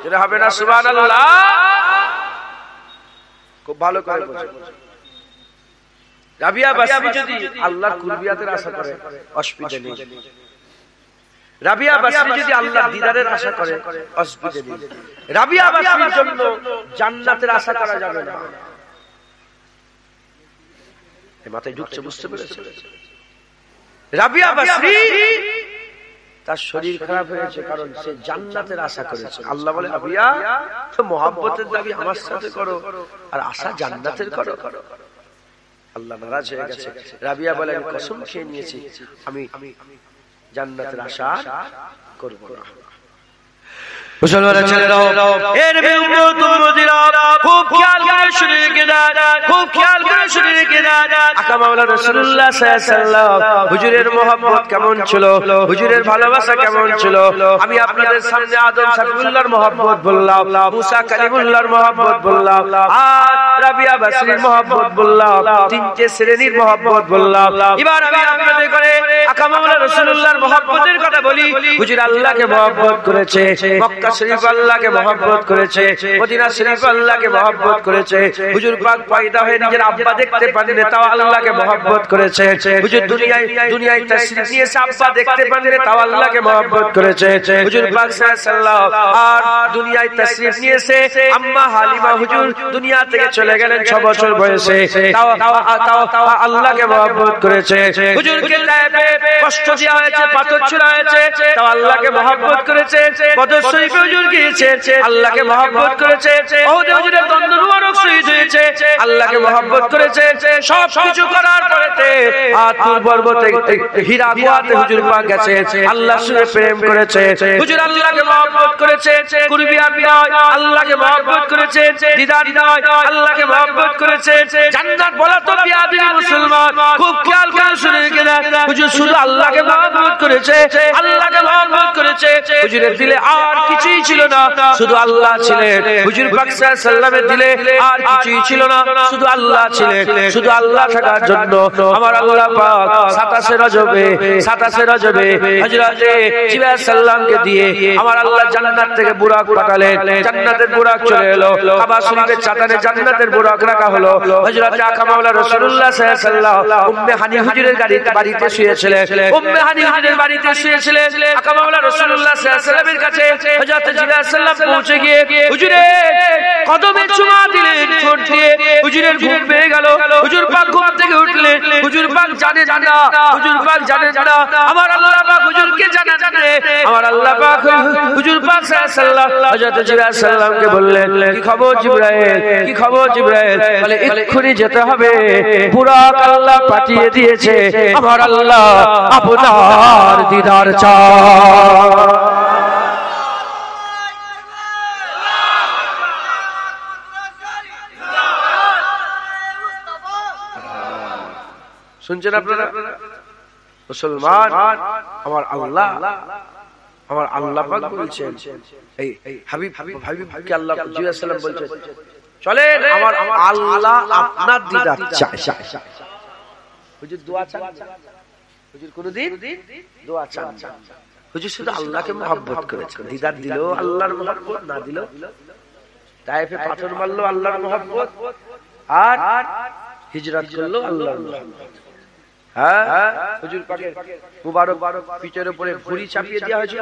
যেটা হবে না সুবহানাল্লাহ, খুব ভালো করে বোঝো। রাবিয়া বাসরী যদি আল্লাহর কুরবিয়াতের আশা করে অসুবিধা নেই, রাবিয়া বাসরী যদি আল্লাহর দিদারের আশা করে অসুবিধা নেই। রাবিয়া বাসরীর জন্য জান্নাতের আশা করা যাবে না। এই মাথায় ঢুকছে, বুঝতে পেরেছে? রাবিয়া বাসরী তার শরীর খারাপ হয়েছে কারণ সে জান্নাতের আশা করেছে। আল্লাহ বলে, রাবিয়া তো মহব্বতের দাবি আমার সাথে করো আর আশা জান্নাতের করো। আল্লাহ নারাজ হয়ে গেছে। রাবিয়া বলে, আমি কসম খেয়ে নিয়েছি আমি জান্নাতের আশা করব না। মুসলমানের ছেলেরাও, এর উম্মত উম্মতিরা খুব খেয়াল করে শুনে রেখে দেন, খুব খেয়াল করে শুনে রেখে দেন। আকা মাওলানা রাসূলুল্লাহ সাল্লাল্লাহু আলাইহি ওয়াসাল্লাম হুজুরের মহব্বত কেমন ছিল, হুজুরের ভালোবাসা কেমন ছিল। আমি আপনাদের সামনে আদম সাফিউল্লাহর মহব্বত বললাম, মুসা কালিমুল্লাহর মহব্বত বললাম, আর রাবিয়া বাসরীর মহব্বত বললাম, তিনটে শ্রেণীর মহব্বত বললাম। এবার আমি আপনাদের করে আকা মাওলানা রাসূলুল্লাহর মহব্বতের কথা বলি। হুজুর আল্লাহকে মহব্বত করেছে, মক্কা শরীফ আল্লাহকে মহব্বত করেছে, মদিনা শরীফ আল্লাহকে মহব্বত করেছে। হুজুর পাক পয়দা হয়ে নিজের আব্বা দেখতে পারেন তাও আল্লাহকে মহব্বত করেছে। হুজুর দুনিয়ায় তাশরীফ নিয়েছে, আব্বা দেখতে পারেন তাও আল্লাহকে মহব্বত করেছে। হুজুর পাক সাল্লাল্লাহু আর দুনিয়ায় তাশরীফ নিয়েছে, আম্মা হালিমা হুজুর দুনিয়া থেকে চলে গেলেন 6 বছর বয়সে, তাও আল্লাহকে মহব্বত করেছে। হুজুরকে তায়েফে কষ্ট দেওয়া হয়েছে, পাথর ছোড়া হয়েছে, তাও আল্লাহকে মহব্বত করেছে। বদর শরীফে হুজুর গিয়েছে, আল্লাহকে মহব্বত করেছে। ওহুদে হুজুরের দন্দ মুবারক শহীদ হয়েছে, আল্লাহকে মহব্বত করেছে। সব কিছু করার পরেতে আতুর পর্বতে হীরা গুহাতে হুজুর পাক গেছে, আল্লাহর সঙ্গে প্রেম করেছে। হুজুর আল্লাহকে মহব্বত করেছে, কুরবিয়াত নয়, আল্লাহকে মহব্বত করেছে। দিদার নয়, আল্লাহকে মহব্বত করেছে। জান্নাত বলা তো বিয়াদির মুসলমান, খুব খেয়াল করে শুনে গেলেন। হুজুর শুধু আল্লাহকে মহব্বত করেছে, আল্লাহকে মহব্বত করেছে। হুজুরের দিলে আর কিছুই ছিল না, শুধু আল্লাহ ছিলেন। হুজুর পাক সাল্লাল্লাহু আলাইহি ওয়াসাল্লামের দিলে আর কিছুই ছিল না, শুধু আল্লাহ ছিলেন। শুধু আল্লাহ থাকার জন্য আমার আল্লাহ পাক 27 রজবে হযরত জিবরাইল সাল্লামকে দিয়ে আমার আল্লাহ জান্নাত থেকে বুরাক পাঠালেন। জান্নাতের বুরাক চলে এলো, কাবা শরীফের চাতানে জান্নাতের বুরাক রাখা হলো। হযরত আকা মাওলা রাসূলুল্লাহ সাল্লাল্লাহু আলাইহি ওয়াসাল্লাম উম্মে হানি হুজুরের বাড়িতে শুয়েছিলেন। উম্মে হানি হুজুরের বাড়িতে শুয়েছিলেন। আকা মাওলা রাসূলুল্লাহ সাল্লাল্লাহু আলাইহি ওয়াসাল্লামের কাছে হযরত জিবরাইল সাল্লাম পৌঁছে গিয়ে হুজুরের কদমে চুমা দিলেন ঠোঁট দিয়ে। হুজুরের ঘুম পেয়ে গেল। হুজুর পাক ঘুম থেকে উঠলেন। হুজুর পাক জানেন না, হুজুর পাক জানেন না, আমার আল্লাহ পাক হুজুরকে জানেন। আমার আল্লাহ পাক হুজুর পাক সাল্লাল্লাহু আলাইহি ওয়াসাল্লাম হযরত জিবরাইল সাল্লামকে বললেন, কি খবর জিবরাইল, কি খবর জিবরাইল? বলে এক্ষুনি যেতে হবে, বুরাক আল্লাহ পাঠিয়ে দিয়েছে। আমার আল্লাহ আপনার দিদার চায়। শুনছেন আপনারা মুসলমান? আমার আল্লাহ পাক বলছেন, এই হাবিবকে আল্লাহ জিবরাইল সাল্লাম বলছেন, চলেন আমার আল্লাহ আপনার দিদার চায়। হুজুর দোয়া চান, হুজুর কোনদিন দোয়া চান। হুজুর শুধু আল্লাহকে মহব্বত করেছেন। দিদার দিল আল্লাহর মহব্বত, না দিল তায়েফে পাথর মারলো আল্লাহর মহব্বত, আর হিজরত করলো আল্লাহর মহব্বত। হুজুর পাকের মুবারক পিঠের উপরে ভুঁড়ি চাপিয়ে দেওয়া হয়েছিল,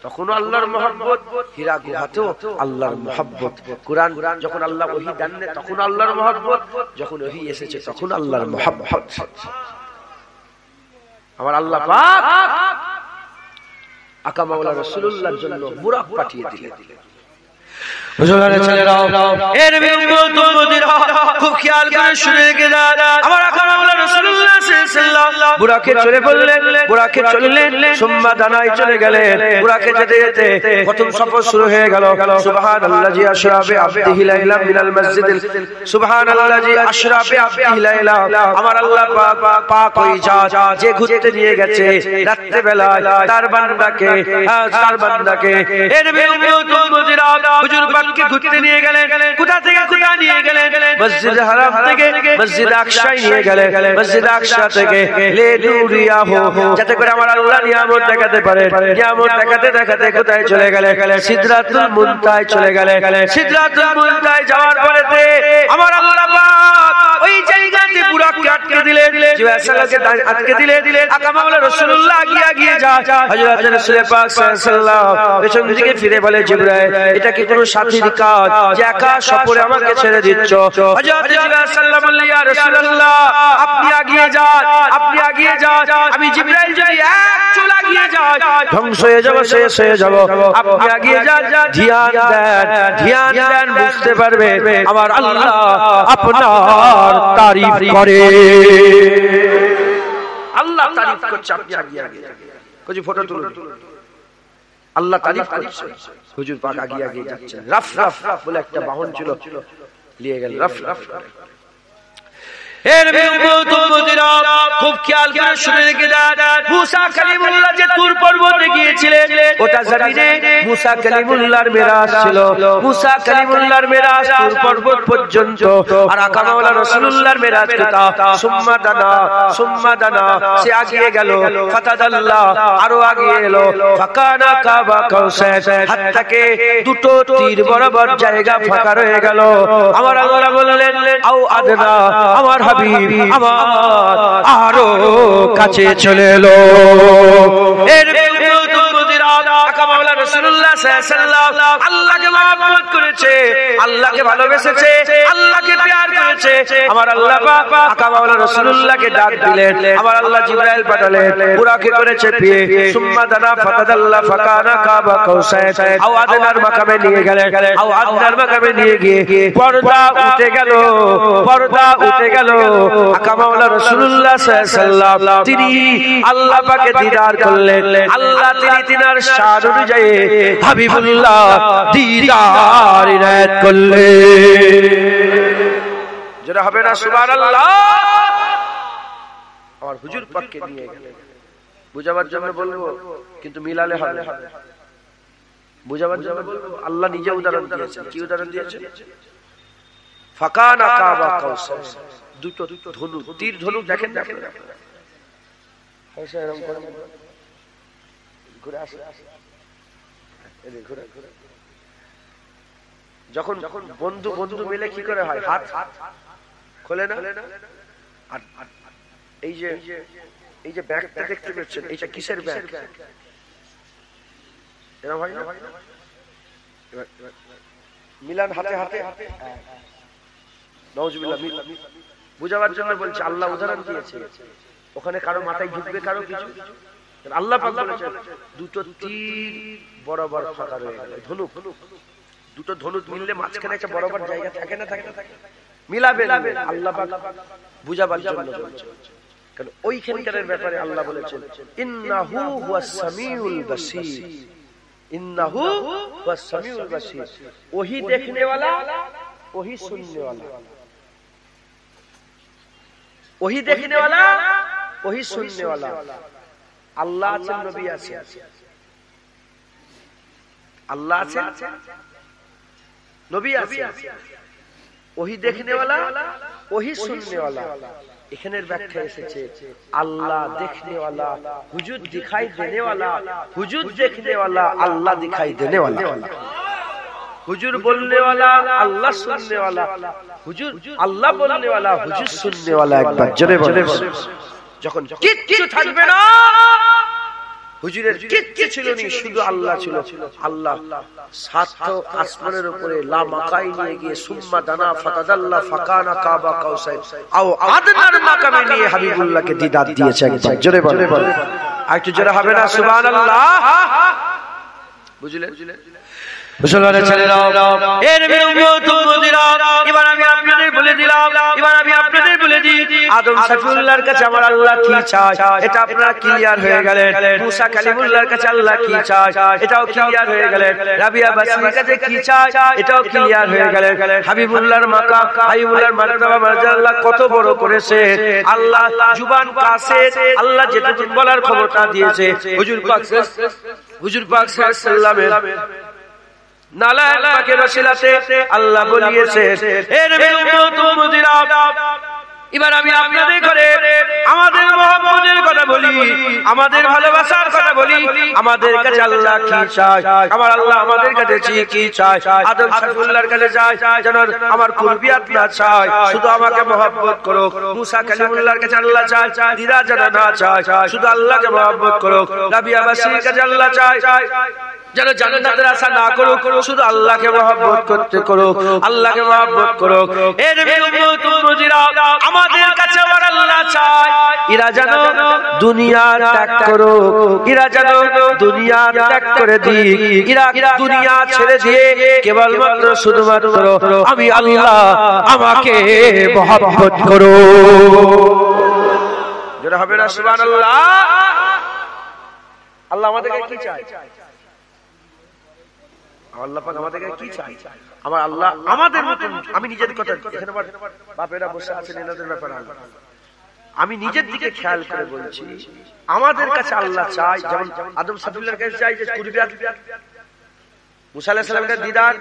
তখনও আল্লাহর মহব্বত। হীরা গুহাতেও আল্লাহর মহব্বত। কুরআন যখন আল্লাহ ওহী দেন তখন আল্লাহর মহব্বত, যখন ওহী এসেছে তখন আল্লাহর মহব্বত। আমার আল্লাহ পাক আকা মাওলা রাসূলুল্লাহর জন্য বুরাক পাঠিয়ে দিলেন। হুজুরের ছেলেরা এর খুব খেয়াল করে শুনে গেলেন। আমার আকা মাওলা রাসূলুল্লাহ সাল্লাল্লাহু আলাইহি ওয়াসাল্লাম বুরাকে চলে বললেন, বুরাকে চললেন, সুম্মা দানায় চলে গেলেন। বুরাকে যেতে যেতে প্রথম সফর শুরু হয়ে গেল। সুবহানাল্লাযী আশরা বি আবদিহি লাইলাম মিনাল মাসজিদিল, সুবহানাল্লাযী আশরা বি আবদিহি লাইলাম। আমার আল্লাহ পাক ওই যে ঘুরতে নিয়ে গেছে রাত্রি বেলায় তার বান্দাকে এর উম্মতিরা হুজুর পাককে ঘুরতে নিয়ে গেলেন। কোথা থেকে কোথা নিয়ে গেলেন? মসজিদে হারাম থেকে মসজিদে আকসায় নিয়ে গেলেন। মসজিদে আকসা থেকে লেদুরিয়া যাতে করে আমার আল্লাহ নিয়ামত দেখাতে পারে। নিয়ামত দেখাতে দেখাতে কোথায় চলে গেলেন? সিদরাতুল মুনতাহায় চলে গেলেন। সিদরাতুল মুনতাহায় যাওয়ার পরেতে আমার আল্লাহ পাক ওই জায়গাতে বুরাককে আটকে দিলেন, জিবরাইল সাল্লাল্লাহু আটকে দিলেন। আকা মাওলা রাসূলুল্লাহ গিয়ে যায়। হযরত রাসূল পাক সাল্লাল্লাহু আলাইহি ওয়াসাল্লাম পেছন দিকে ফিরে বলে, জিবরাইল এটা কি কোনো সাথীর কাজ যে একা সফরে আমাকে ছেড়ে দিচ্ছ? হযরত জিবরাইল সাল্লাল্লাহু আলাইহি ওয়াসাল্লাম বললেন, ইয়া রাসূলুল্লাহ আপনি আগিয়ে যান, আপনি আগিয়ে যান। আমি জিবরাইল যদি এক চুল আগিয়ে যাই ধ্বংস হয়ে যাব, শেষ হয়ে যাব। আপনি আগিয়ে যান, ধ্যান দেন, বুঝতে পারবে আমার আল্লাহ আপনার তারিফ করে। আল্লাহ তারিফ করছে, আপনি আগিয়ে কিছু ফটো তুলুন। আল্লাহ তারিফ করছে, হুজুর পাক আগিয়ে যাচ্ছেন। রাফ বলে একটা বাহন ছিল, নিয়ে গেল রাফ। খুব খেয়াল করে শুনে রেখে দেন, মুসা কালিমুল্লাহ যে তুর পর্বতে গিয়েছিলেন ওটা জমিনে মুসা কালিমুল্লাহর মেরাজ ছিল। মুসা কালিমুল্লাহর মেরাজ তুর পর্বত পর্যন্ত, আর আকা মাওলা রাসূলুল্লাহর মেরাজ কথা সুম্মা দানা সে আগিয়ে গেল। ফাতাদাল্লাহ আরো আগিয়ে এলো। ফাকানা কাবা কাউসার হাত থেকে দুটো তীর বরাবর জায়গা ফাঁকা রয়ে গেল। আমার আল্লাহ বললেন, আও আদনা আমার হাবিব আমার আরো কাছে চলে এলো। এর রাসূলুল্লাহ সাল্লাল্লাহু আলাইহি ওয়াসাল্লাম আল্লাহকে মহব্বত করেছে, আল্লাহকে ভালোবেসেছে, আল্লাহকে প্যার করেছে। আমার আল্লাহ পাক আকা মাওলা রাসূলুল্লাহকে ডাক দিলেন, আমার আল্লাহ জিবরাইল পাঠালেন, বুরাকে করেছে পিয়ে, সুম্মা দানা ফাতাদাল্লা ফাকানা কাবা কাউসাইন, আও আদনার মাকামে নিয়ে গেলেন, আও আদনার মাকামে নিয়ে গিয়ে পর্দা উঠে গেল, পর্দা উঠে গেল। আকা মাওলা রাসূলুল্লাহ সাল্লাল্লাহু আলাইহি ওয়াসাল্লাম তিনি আল্লাহ পাকে দিদার করলেন, আল্লাহ তিনি তিনার শান অনুযায়ী হাবিবুল্লাহ দিদার ইনায়াত করলেন। যারা হবে না সুবহানাল্লাহ। আমার হুজুর পাককে নিয়ে গেলেন, বুঝাবার জন্য বলবো কিন্তু মিলালে হবে, বুঝাবার জন্য বলবো। আল্লাহ নিজে উদাহরণ দিয়েছেন, কি উদাহরণ দিয়েছেন? ফাকানা কাবা কাউসার, দুটো ধনুক, তীর ধনুক দেখেন না আপনারা, এরকম করে ঘুরে আসে, এই ঘুরে ঘুরে। যখন যখন বন্ধু বন্ধু মিলে কি করে হয়, হাত খোলে না। আর এই যে এই যে ব্যাগটা দেখতে পাচ্ছেন, এইটা কিসের ব্যাগ? এরকম হয় না? মিলান হাতে হাতে, নাউজুবিল্লাহ। বুঝাবার জন্য বলছি, আল্লাহ উদাহরণ দিয়েছে। ওখানে কারো মাথায় ঢুকবে, কারো কিছু। আল্লাহ পাক বলেছেন দুটো তীর বরাবর ফাঁকা রয়ে গেল, ধনুক, দুটো ধনুক মিললে মাঝখানে একটা বরাবর জায়গা থাকে না, থাকে মিলাবে আল্লাহ পাক বুঝাবার জন্য বলছে। কারণ ওইখানকার ব্যাপারে আল্লাহ বলেছেন ইন্নাহু হুয়াস সামিউল বাসীর, ইন্নাহু হুয়াস সামিউল বাসীর। ওহি দেখনে वाला, ওহি सुनने वाला, ওহি দেখনে वाला, ওহি सुनने वाला। আল্লাহ আছেন, নবী আছেন, আল্লাহ আছেন, নবী আছেন, ওহি দেখনে वाला, ওহি सुनने वाला। এখানের ব্যাখ্যা এসেছে আল্লাহ দেখনে वाला, হুজুর দিখাই দেনে वाला, হুজুর দেখনে वाला, আল্লাহ দিখাই দেনে वाला। হুজুর বলনে वाला, আল্লাহ सुनने वाला, হুজুর আল্লাহ বলনে वाला, হুজুর सुनने वाला। একবার জোরে বলে, যখন কিচ্ছু থাকবে না, হুজুরের কিচ্ছু ছিল না, শুধু আল্লাহ ছিল। আল্লাহ সাত আসমানের উপরে লা মাকাই নিয়ে গিয়ে সুম্মা দানা ফাতাদাল্লা ফাকানা কাবা কাউসাইন, আও আদনার মাকামে নিয়ে হাবিবুল্লাহকে দিদার দিয়েছে। একবার জোরে বলে, আর একটু জোরে হবে না সুবহানাল্লাহ? বুঝলেন? মুসলমানের ছেলেরা, এর উম্মত উম্মতিরা, এবার আমি আপনাদের বলে দিলাম, এবার আমি আপনাদের বলে দিই আদম সাফিউল্লাহর কাছে আমার আল্লাহ কি চায়, এটা আপনারা ক্লিয়ার হয়ে গেলেন। মুসা কালিমুল্লাহর কাছে আল্লাহ কি চায়, এটাও ক্লিয়ার হয়ে গেলেন। রাবিয়া বাসরির কাছে কি চায়, এটাও ক্লিয়ার হয়ে গেলেন। হাবিবুল্লাহর মাকাম, হাবিবুল্লাহর মারতাবা মার্জা আল্লাহ কত বড় করেছে। আল্লাহ জুবান কাছে আল্লাহ যেটুকু বলার ক্ষমতা দিয়েছে, হুজুর পাক সাল্লাল্লাহু আলাইহি ওয়াসাল্লামের নালায়ের পাকের ওসিলাতে আল্লাহ বলিয়েছে এর উম্মত উম্মতিরা। এবার আমি আপনাদের করে আমাদের মহব্বতের কথা বলি, আমাদের ভালোবাসার কথা বলি। আমাদের কাছে আল্লাহ কি চায়, আমার আল্লাহ আমাদের কাছে কি চায়। আদম সাফিউল্লাহর কাছে চায় যেন আমার কুরবিয়াত না চায়, শুধু আমাকে মহব্বত করো। মুসা কালিমুল্লাহর কাছে আল্লাহ চায় দিদা যেন না চায়, শুধু আল্লাহকে মহব্বত করো। রাবিয়া বাসরির কাছে আল্লাহ চায় যেন জান্নাতের আশা না করো, শুধু আল্লাহকে মহব্বত করতে করো, আল্লাহকে মহব্বত করো। এর উম্মত উম্মতিরা, আমাদের কাছে আমার আল্লাহ চায় এরা যেন দুনিয়া ত্যাগ করো, এরা যেন দুনিয়া ত্যাগ করে দিক, এরা দুনিয়া ছেড়ে দিয়ে কেবলমাত্র শুধুমাত্র আমি আল্লাহ আমাকে মহব্বত করো। যেটা হবে না সুবহানাল্লাহ? আল্লাহ আমাদেরকে কি চায়? আল্লাহ পাক আমাদেরকে কি চায়? আমার আল্লাহ আমাদের মতন, আমি নিজের কথা, এখানে বাপেরা বসে আছেন, এনাদের ব্যাপারে আমি নিজের দিকে খেয়াল করে বলছি। আমাদের কাছে আল্লাহ চায় যেমন আদম সাফিউল্লাহর কাছে চাই যে কুরবিয়াত, মুসা আলাইহিস সালামের কাছে দিদার,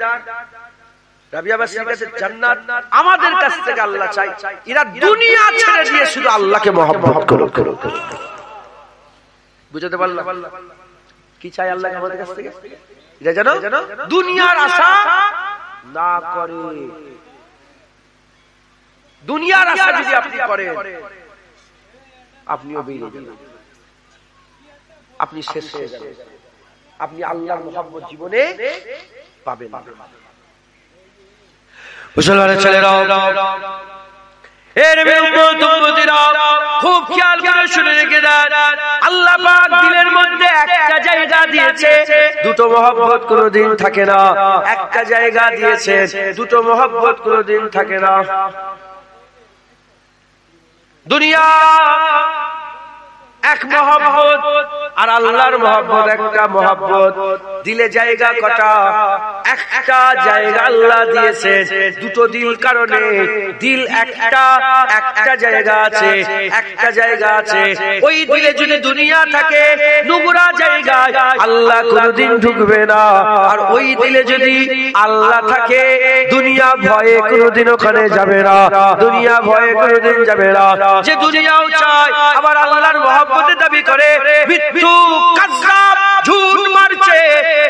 রাবিয়া বাসরির কাছে জান্নাত। আমাদের কাছ থেকে আল্লাহ চাই এরা দুনিয়া ছেড়ে দিয়ে শুধু আল্লাহকে মহব্বত করো। বুঝতে পারলাম কি চাই আল্লাহ আমাদের কাছ থেকে? এটা যেন দুনিয়ার আশা না করে। দুনিয়ার আশা যদি আপনি করেন, আপনিও বেরিয়ে যাবেন, আপনি শেষ হয়ে যাবেন। আপনি আল্লাহর মহব্বত জীবনে পাবেন না। মুসলমানের ছেলেরাও, খুব খেয়াল করে শুনে রেখে দেন, আল্লাহ পাক দিলের মধ্যে একটা জায়গা দিয়েছে, দুটো মহব্বত কোনোদিন থাকে না। একটা জায়গা দিয়েছে, দুটো মহব্বত কোনোদিন থাকে না। দুনিয়া এক মহব্বত আর আল্লাহর মহব্বত একটা মহব্বত। দিলে জায়গা কটা? একটা জায়গা আল্লাহ দিয়েছে, দুটো দিল কারণে দিল একটা, একটা জায়গা আছে, একটা জায়গা আছে। ওই দিলে যদি দুনিয়া থাকে, নোংরা জায়গায় আল্লাহ কোনোদিন ঢুকবে না। আর ওই দিলে যদি আল্লাহ থাকে, দুনিয়া ভয়ে কোনোদিন ওখানে যাবে না, দুনিয়া ভয়ে কোনোদিন যাবে না। যে দুনিয়াও চায় আবার আল্লাহর মহব্বতের দাবি করে, মৃত্যু কাযযাব ঝুট মারছে,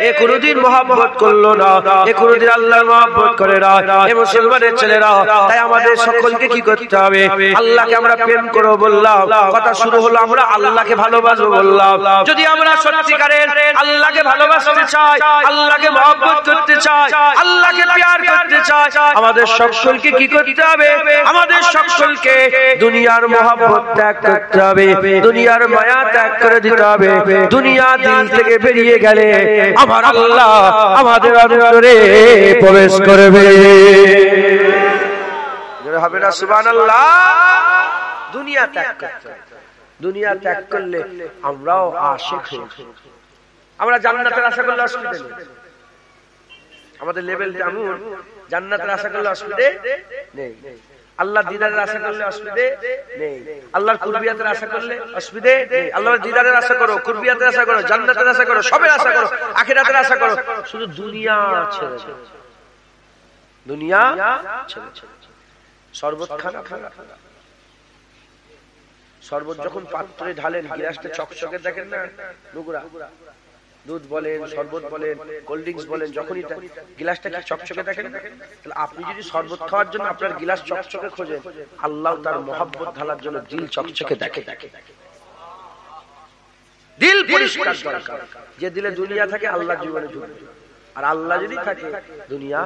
এ কোনোদিন মহব্বত করলো না, এ কোনোদিন আল্লাহর মহব্বত করে না। এ মুসলমানের ছেলেরা, তাই আমাদের সকলকে কি করতে হবে? আল্লাহকে আমরা প্রেম করব বললাম, কথা শুরু হলো আমরা আল্লাহকে ভালোবাসবো বললাম। যদি আমরা সত্যিকারের আল্লাহকে ভালোবাসতে চাই, আল্লাহকে মহব্বত করতে চাই, আল্লাহকে প্যার করতে চাই, আমাদের সকলকে কি করতে হবে? আমাদের সকলকে দুনিয়ার মহব্বত ত্যাগ করতে হবে, দুনিয়ার মায়া ত্যাগ করে দিতে হবে। দুনিয়া দিল থেকে বেরিয়ে গেলে আমার আল্লাহ আমাদের অন্তরে প্রবেশ করবে, হবে না? সুবহানাল্লাহ। দুনিয়া ত্যাগ করতে, দুনিয়া ত্যাগ করলে আমরাও আশিক হই। আমরা জান্নাতের আশা করলে অসুবিধা নেই, আমাদের লেভেলটা এমন, জান্নাতের আশা করলে অসুবিধা নেই, আল্লাহ দিদারের আশা করলে অসুবিধে নেই, আল্লাহর কুরবিয়াতের আশা করলে অসুবিধে নেই। আল্লাহর দিদারের আশা করো, কুরবিয়াতের আশা করো, জান্নাতের আশা করো, সবের আশা করো, আখিরাতের আশা করো, শুধু দুনিয়া ছেড়ে দাও, দুনিয়া ছেড়ে দাও। শরবত খানা খানা, শরবত যখন পাত্রে ঢালেন, গ্লাসটা চকচকে দেখেন না, নোংরা। দুধ বলেন, শরবত বলেন, কোল্ড ড্রিঙ্কস বলেন, যখনই গ্লাসটা কি চকচকে দেখেন? তাহলে আপনি যদি শরবত খাওয়ার জন্য আপনার গ্লাস চকচকে খোঁজেন, আল্লাহ তার মহব্বত ঢালার জন্য দিল চকচকে দেখে। দিল পরিষ্কার দরকার। যে দিলে দুনিয়া থাকে আল্লাহ জীবনে ঢুকবে, আর আল্লাহ যদি থাকে দুনিয়া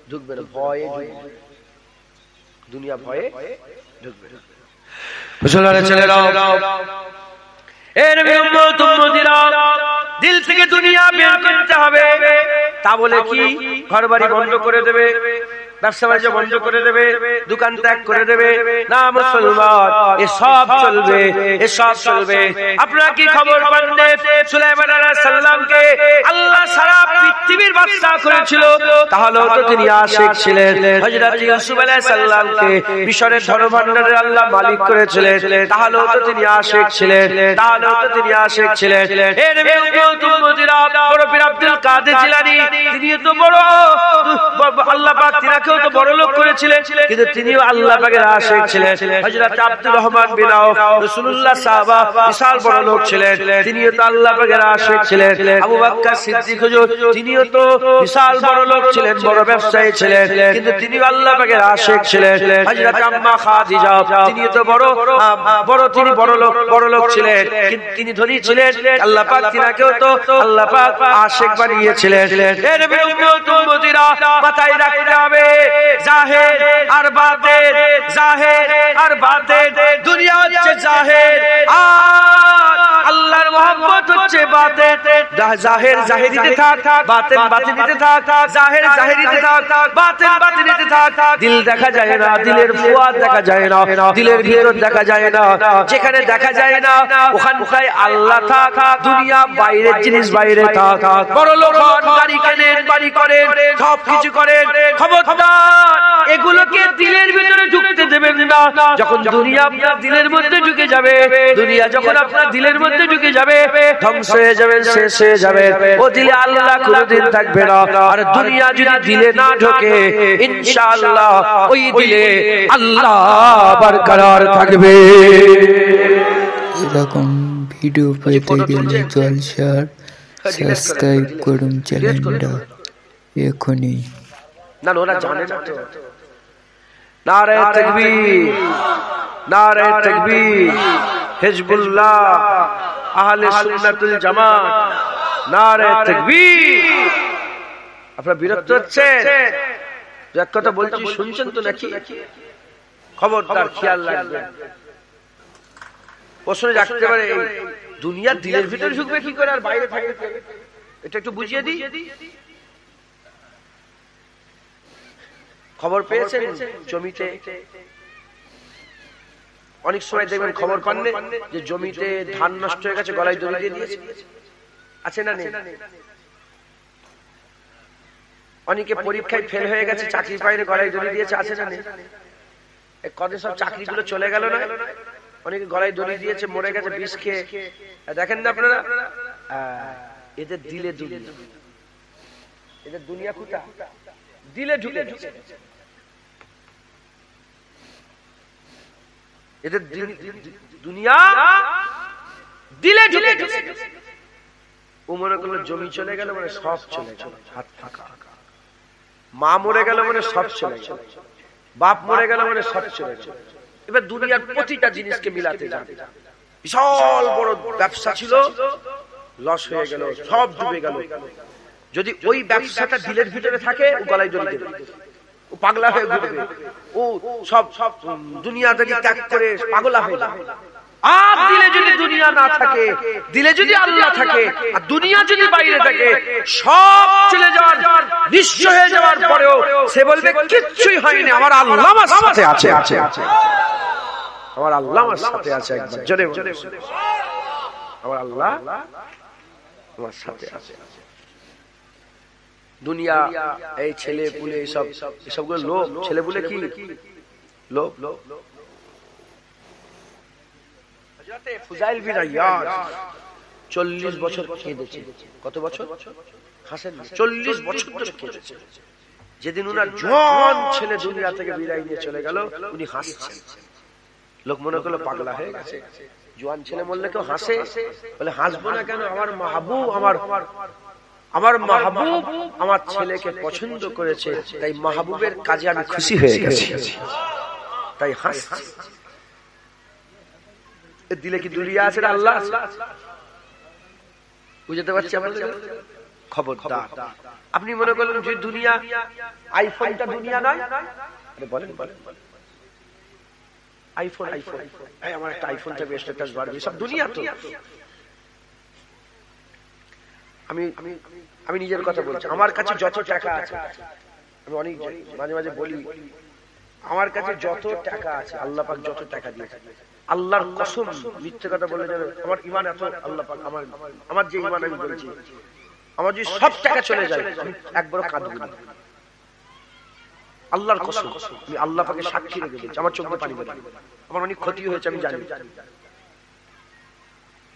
ঢুকবে না, ভয়ে ঢুকবে, দুনিয়া ভয়ে ঢুকবে না। মুসলমানের ছেলেরাও, দিল থেকে দুনিয়া বের করতে হবে। তা বলে কি ঘর বাড়ি বন্ধ করে দেবে, ব্যবসা বাণিজ্য বন্ধ করে দেবে, দোকান ত্যাগ করে দেবে? না মুসলমান, এসব চলবে, এসব চলবে। আপনারা কি খবর পাননি? সুলাইমান আলাইহিস সালামকে আল্লাহ সারা পৃথিবীর বাদশা করেছিল, তাহলে তো তিনি আশিক ছিলেন। হযরত ইউসুফ আলাইহিস সালামকে মিশরের ধনভাণ্ডারের আল্লাহ মালিক করেছিলেন, তাহলে তো তিনি আশিক ছিলেন, তাহলে তো তিনি আশিক ছিলেন। এর বড় পীর আব্দুল কাদের জিলানী, তিনি তো বড়, আল্লাহ পাক তিনাকেও তো বড় লোক করেছিলেন, কিন্তু তিনিও আল্লাহ পাকের আশিক ছিলেন। হযরত আব্দুর রহমান বিন আওফ, রাসূলুল্লাহ সাহাবা, বিশাল বড় লোক ছিলেন, তিনিও তো আল্লাহ পাকের আশিক ছিলেন। আবু বকর সিদ্দিক হুজুর, তিনিও তো বিশাল বড় লোক ছিলেন, বড় ব্যবসায়ী ছিলেন, কিন্তু তিনিও আল্লাহ পাকের আশিক ছিলেন। হযরত আম্মা খাদিজা, তিনিও তো বড়, তিনি বড় লোক ছিলেন, তিনি ধনী ছিলেন, আল্লাহ পাক তিনাকেও তো আল্লাহ পাক আশিক বানিয়েছিলেন। এর উম্মতিরা মাথায় রাখতে হবে, জাহের আর বাতেন, জাহের আর বাতেন। দুনিয়া হচ্ছে জাহের, আর আল্লাহর মহব্বত হচ্ছে বাতেন। জাহের জাহেরিতে থাক, বাতেন বাতিনিতে থাক, জাহের জাহেরিতে থাক, বাতেন বাতিনিতে থাক। দিল দেখা যায় না, দিলের ফুয়াদ দেখা যায় না, দিলের ভিতর দেখা যায় না। যেখানে দেখা যায় না ওখানটায় আল্লাহ থাক, দুনিয়া বাইরের জিনিস বাইরে থাক। বড় লোক হন, গাড়ি কেনেন, বাড়ি করেন, সব কিছু করেন, খবরদার এগুলোকে দিলের ভিতরে ঢুকতে দেবেন না। যখন দুনিয়া আপনার দিলের মধ্যে ঢুকে যাবে, দুনিয়া যখন আপনার দিলের মধ্যে ঢুকে যাবে, ধ্বংস হয়ে যাবেন, শেষ হয়ে যাবেন। ও দিলে আল্লাহ কোনোদিন থাকবে না। আর দুনিয়া যদি দিলে না ঢোকে, ইনশাআল্লাহ ওই দিলে আল্লাহ বরকরার থাকবে। এরকম ভিডিও পেতে গেলে জলসার সাবস্ক্রাইব করুন চ্যানেলটা এখনই। না ওরা জানে না তো। নারে তাকবীর, নারে তাকবীর, হিজবুল্লাহ, আহলে সুন্নাতুল জামাত, নারে তাকবীর। আপনারা বিরক্ত হচ্ছেন? এক কথা বলছি, শুনছেন তো নাকি? খবরদার খেয়াল রাখবেন। প্রশ্ন রাখতে পারে, দুনিয়া দিলের ভিতরে ঢুকবে কি করে আর বাইরে থাকবে? এটা একটু বুঝিয়ে দিই। খবর পেয়েছেন জমিতে অনেক সময় দেখবেন খবর পাননি যে জমিতে ধান নষ্ট হয়ে গেছে, গলায় দড়ি দিয়ে দিয়েছে, আছে না নেই? অনেকে পরীক্ষায় ফেল হয়ে গেছে, চাকরি পায়নি, গলায় দড়ি দিয়েছে, আছে না নেই? কদিন সব চাকরিগুলো চলে গেল না? অনেকে গলায় দড়ি দিয়েছে, মরে গেছে বিষ খেয়ে। দেখেন না আপনারা, এদের দিলে দুনিয়া, এদের দুনিয়া কোথা? দিলে ঢুকে গেছে। এদের দুনিয়া দিলে ঢুকে গেছে। ও মনে করলো জমি চলে গেল মানে সব চলে গেল, হাত ফাঁকা। মা মরে গেল মানে সব চলে গেল, বাপ মরে গেল মানে সব চলে গেল। এবার দুনিয়ার প্রতিটা জিনিসকে মিলাতে যাবে। বিশাল বড় ব্যবসা ছিল, লস হয়ে গেল, সব ডুবে গেল। যদি ওই ব্যবসাটা দিলের ভিতরে থাকে, ও গলায় দড়ি দেবে, ও পাগলা হয়ে ঘুরবে, ও সব সব দুনিয়াদারি ত্যাগ করে পাগলা হয়ে যাবে। আর দিলে যদি দুনিয়া না থাকে, দিলে যদি আল্লাহ থাকে, আর দুনিয়া যদি বাইরে থাকে, সব চলে যাওয়ার, নিঃস্ব হয়ে যাওয়ার পরেও সে বলবে কিচ্ছুই হয়নি, আমার আল্লাহ আমার সাথে আছে, আমার আল্লাহ আমার সাথে আছে। একবার জোরে বলে, আমার আল্লাহ আমার সাথে আছে। দুনিয়া, এই ছেলে পুলে, এসবগুলো লোভ। ছেলে পুলে কি লোভ? ফুজাইল বিন আইয়াজ 40 বছর কেঁদেছে। কত বছর? হাসেন, 40 বছর ধরে কেঁদেছে। যেদিন উনার জোয়ান ছেলে দুনিয়া থেকে বিদায় নিয়ে চলে গেল, উনি হাসছেন। লোক মনে করলো পাগলা হয়ে গেছে। জোয়ান ছেলে মরলে কেউ হাসে? বলে হাসবো না কেন? আমার মাহবুব, আমার মাহবুব আমার ছেলেকে পছন্দ করেছে, তাই মাহবুবের কাজে আমি খুশি হয়ে গেছি, তাই হাসছি। দিলে কি দুনিয়া আছে না আল্লাহ? বুঝতে পারছি আমাদের? খবরদার, আপনি মনে করলেন যে দুনিয়া, আইফোনটা দুনিয়া নয়? বলেন আইফোন, আমার একটা আইফোন থাকবে, স্ট্যাটাস বাড়বে, সব দুনিয়া তো। আমি নিজের কথা বলছি। আমার কাছে যত টাকা আছে, আমি অনেক মাঝে মাঝে বলি, আমার কাছে যত টাকা আছে, আল্লাহ পাক যত টাকা দিয়েছে, আল্লাহর কসম, মিথ্যে কথা বলে যাবে, আমার ঈমান এত, আল্লাহ পাক আমার যে ঈমান আমি বলছি, আমার যদি সব টাকা চলে যায়, আমি একবারও কাঁদব না। আল্লাহর কসম, আমি আল্লাহ পাকে সাক্ষী রেখে বলছি, আমার চোখে পানি বেরোবে। আমার অনেক ক্ষতি হয়েছে, আমি জানি,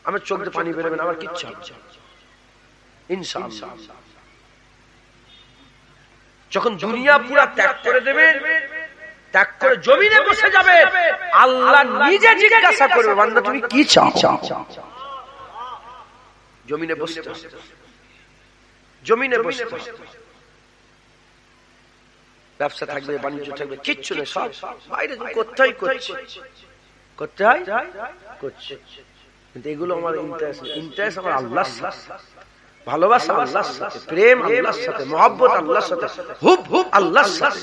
আমার চোখে পানি বেরোবে না, আমার কিচ্ছু হবে না ইনশাআল্লাহ। যখন দুনিয়া পুরা ত্যাগ করে দেবে, ত্যাগ করে জমিনে বসে যাবে, আল্লাহ নিজে জিজ্ঞাসা করবে, বান্দা তুমি কি চাও? জমিনে বসতে, জমিনে বসতে। ব্যবসা থাকবে, বাণিজ্য থাকবে, কিচ্ছু নেই, সব বাইরে করতে হয়, করতে হয়, করছে। কিন্তু এগুলো আমার ইন্টারেস্ট আমার আল্লাহর সাথে, ভালোবাসা আল্লাহর সাথে, প্রেম আল্লাহর সাথে, মহব্বত আল্লাহর সাথে, হুব আল্লাহর সাথে,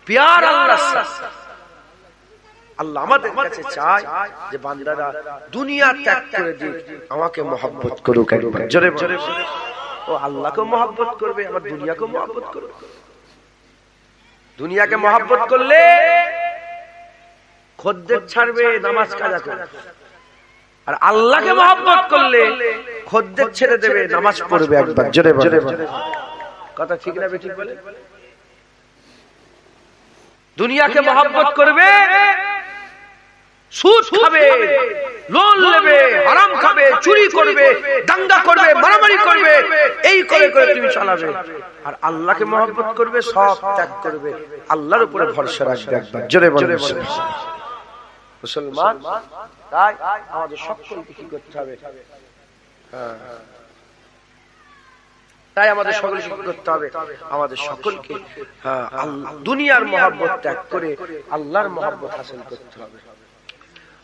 প্যার আল্লাহর সাথে। আল্লাহ আমাদের কাছে চায় যে বান্দারা দুনিয়া ত্যাগ করে দিক, আমাকে মহব্বত করুক। একবার জোরে জোরে, ও আল্লাহকে মহব্বত করবে, আমার দুনিয়াকে মহব্বত করবে। দুনিয়াকে মহব্বত করলে খদ্দের ছাড়বে, নামাজ কাজা করবে। আর আল্লাহকে মহব্বত করলে খদ্দের ছেড়ে দেবে, নামাজ পড়বে। একবার জোরে জোরে, কথা ঠিক না ঠিক বলে? দুনিয়াকে মহব্বত করবে, সুদ খাবে, লোন নেবে, হারাম খাবে, চুরি করবে, দাঙ্গা করবে, মারামারি করবে, এই করে করে তুমি চালাবে। আর আল্লাহকে মহব্বত করবে, সব ত্যাগ করবে, আল্লাহর উপরে ভরসা রাখবে। একবার জোরে বলে মুসলমান। তাই আমাদের সকলকে কি করতে হবে? তাই আমাদের সকলকে কি করতে হবে? আমাদের সকলকে দুনিয়ার মহব্বত ত্যাগ করে আল্লাহর মহব্বত হাসিল করতে হবে।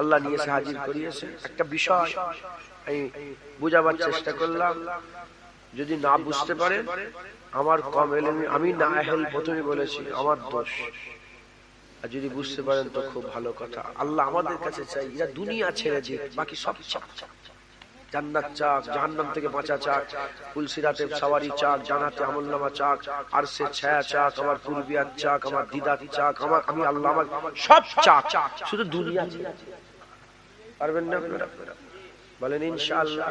আল্লাহ নিয়ে এসে হাজির করিয়েছে। একটা বিষয় আমি বুঝাবার চেষ্টা করলাম, যদি না বুঝতে পারেন আমার কম এলেম, আমি না আহল প্রথমে বলেছি আমার দোষ, আর যদি বুঝতে পারেন তো খুব ভালো কথা। আল্লাহ আমাদের কাছে চাই এরা দুনিয়া ছেড়ে যে বাকি সব চাক, জান্নাত চাক, জাহান্নাম থেকে বাঁচা চাক, ফুলসিরাতে সওয়ারি চাক, জান্নাতে আমলনামা চাক, আরশে ছায়া চাক, আমার পূর্বিয়াত চাক, আমার দিদাত চাক, আমি আল্লাহ আমার সব চাক, শুধু দুনিয়া ছেড়ে। পারবেন না আপনারা? বলেন ইনশাআল্লাহ।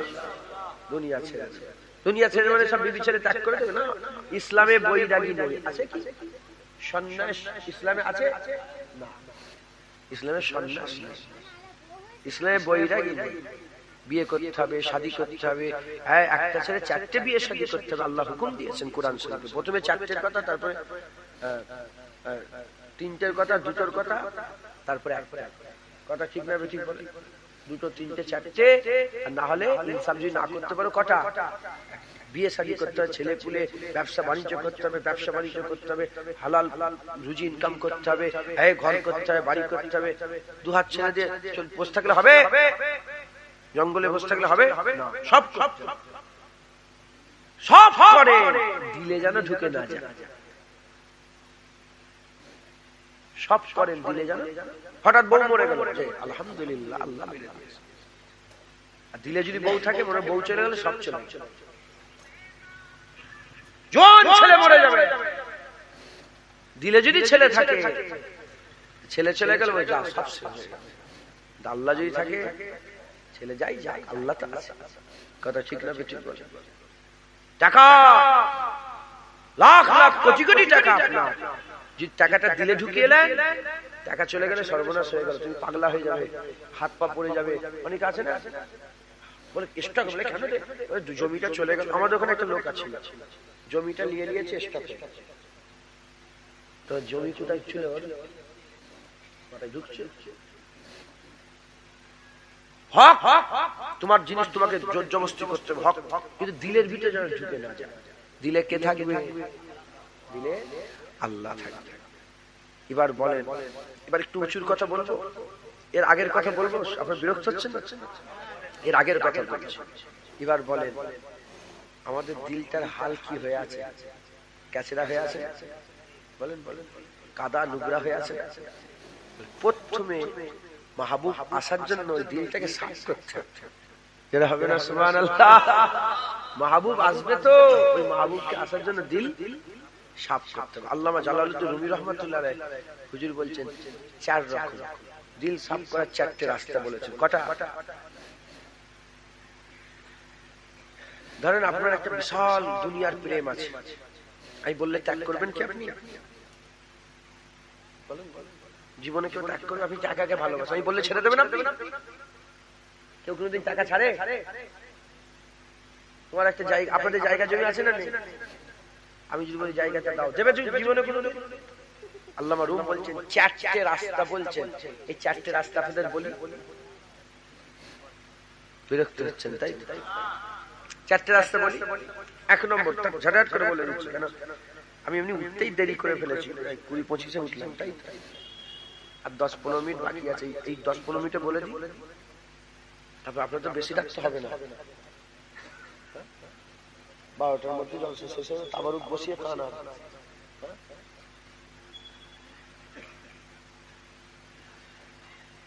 দুনিয়া ছেড়ে, দুনিয়া ছেড়ে মানে সব বিবি ছেড়ে ত্যাগ করে দেবে না। ইসলামে বৈরাগী নেই, আছে কি? সন্ন্যাস ইসলামে আছে না, ইসলামে সন্ন্যাস নেই, ইসলামে বৈরাগী নেই। বিয়ে করতে হবে, শাদী করতে হবে, হ্যাঁ একটা ছেড়ে চারটে বিয়ে শাদী করতে হবে, আল্লাহ হুকুম দিয়েছেন কোরআন শরীফে। প্রথমে চারটের কথা, তারপরে তিনটের কথা, দুটোর কথা, তারপরে একটা কথা। ঠিক না? ঠিক বলে দুটো, তিনটে, চারটে, আর না হলে ইনসাফ যদি না করতে পারো কটা বিয়ে শাদী করতে হবে, ছেলে পুলে ব্যবসা বাণিজ্য করতে হবে, ব্যবসা বাণিজ্য করতে হবে, হালাল রুজি ইনকাম করতে হবে, হ্যাঁ ঘর করতে হবে, বাড়ি করতে হবে। দুহাত ছেড়ে দিয়ে বসে থাকলে হবে? জঙ্গলে বসে থাকলে হবে? সব সব করে দিলে যেন ঢুকে না যায়, সব করেন দিলে যেন। হঠাৎ বউ মরে গেল, আলহামদুলিল্লাহ আল্লাহ মেরে দিয়েছে। আর দিলে যদি বউ থাকে, মনে বউ চলে গেলে সব চলে গেল। জোয়ান ছেলে মরে যাবে, দিলে যদি ছেলে থাকে, ছেলে চলে গেল যা সব শেষ। আল্লাহ যদি থাকে, ছেলে যাই যাক, আল্লাহ তো আছে। কথা ঠিক না? ঠিক বলে। টাকা লাখ লাখ কোটি কোটি টাকা আপনার, যদি টাকাটা দিলে ঢুকিয়ে নেন, টাকা চলে গেলে সর্বনাশ হয়ে গেল, তুমি পাগলা হয়ে যাবে, হাত পা পড়ে যাবে। অনেক আছে না বলে স্টক, বলে কেন রে জমিটা চলে গেল। আমাদের ওখানে একটা লোক আছে, জমিটা নিয়ে নিয়েছে স্টকে, তো জমি কোথায় ছিল কোথায় ঢুকছে? হক তোমার জিনিস তোমাকে জোর জবরদস্তি করতে হবে, হক, কিন্তু দিলের ভিতরে যেন ঢুকে না যায়। দিলে কে থাকবে? দিলে আল্লাহ থাকবে। এবার বলেন, এবার একটু উঁচুর কথা বলবো, এর আগের কথা বলবো, আপনার বিরক্ত হচ্ছেন? এর আগের কথা বলছি। এবার বলেন আমাদের দিলটার হাল কি হয়ে আছে? ক্যাচেরা হয়ে আছে? বলেন বলেন, কাদা নুগরা হয়ে আছে। প্রথমে মাহবুব আসার জন্য ওই দিলটাকে সাফ করতে হবে, যেটা হবে না? সুবহানাল্লাহ। মাহবুব আসবে তো ওই মাহবুবকে আসার জন্য দিল সাফ করতে হবে। আল্লামা জালালউদ্দিন রুমি রাহমাতুল্লাহ আলাইহি হুজুর বলছেন 4 রকম দিল সাফ করার 4টে রাস্তা বলেছেন। কটা? ধরেন আপনার একটা বিশাল দুনিয়ার প্রেম আছে, আমি বললে ত্যাগ করবেন কি আপনি? বলেন জীবনে কেউ ত্যাগ করবে? আপনি টাকাকে ভালোবাসেন, আমি বললে ছেড়ে দেবেন আপনি? কেউ কোনোদিন টাকা ছাড়ে? তোমার একটা জায়গা, আপনাদের জায়গা জমি আছে না নেই? আমি যদি বলি জায়গাটা দাও, দেবে জীবনে কোনোদিন? আল্লামা রুম বলছেন 4টে রাস্তা বলছেন, এই 4টে রাস্তা আপনাদের বলি। বিরক্ত হচ্ছেন তাই? 4টে রাস্তা বলি। 1 নম্বরটা ঝটাট করে বলে দিচ্ছি, কেন আমি এমনি উঠতেই দেরি করে ফেলেছি, 20-25-এ উঠলাম, তাই আর 10-15 মিনিট বাকি আছে। এই 10-15 মিনিটে বলে দিই, তারপর আপনার তো বেশি রাখতে হবে না। 12টার মধ্যে জলসা শেষ হবে, তাবারুক বসিয়ে খান। আর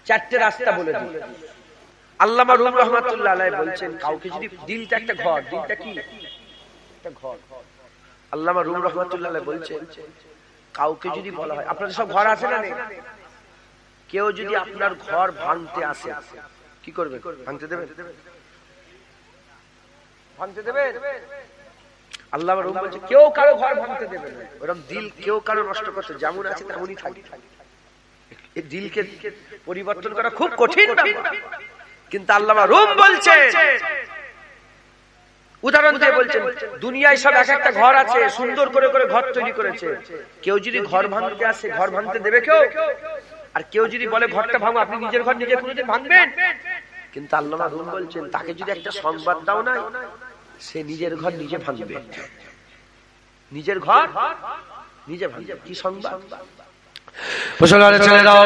4টে রাস্তা বলে দিই। আল্লামা রুম রাহমাতুল্লাহ আলাইহি বলছেন কাউকে যদি, দিলটা একটা ঘর, দিলটা কি একটা ঘর। আল্লামা রুম রাহমাতুল্লাহ আলাইহি বলছেন কাউকে যদি বলা হয়, আপনাদের সব ঘর আছে না নেই? কেউ যদি আপনার ঘর ভাঙতে আসে, কি করবে? ভাঙতে দেবে? ভাঙতে দেবে? আল্লামা রুম বলছে কেউ কারো ঘর ভাঙতে দেবে না। ওরকম দিল কেউ কারো নষ্ট করতে, যেমন আছে তেমনই থাকে। এই দিলকে পরিবর্তন করা খুব কঠিন ব্যাপার, কিন্তু আল্লামা রুম বলছেন, উদাহরণ দিয়ে বলছেন, দুনিয়ায় সব এক একটা ঘর আছে, সুন্দর করে করে ঘর তৈরি করেছে। কেউ যদি ঘর ভাঙতে আসে, ঘর ভাঙতে দেবে কেউ? আর কেউ যদি বলে ঘরটা ভাঙো, আপনি নিজের ঘর নিজে কোনোদিন ভাঙবেন? কিন্তু আল্লামা রুম বলছেন তাকে যদি একটা সংবাদ দাও না, সে নিজের ঘর নিজে ভাঙবে। নিজের ঘর নিজে ভাঙবে। কি সংবাদ? মুসলমানের ছেলেরাও,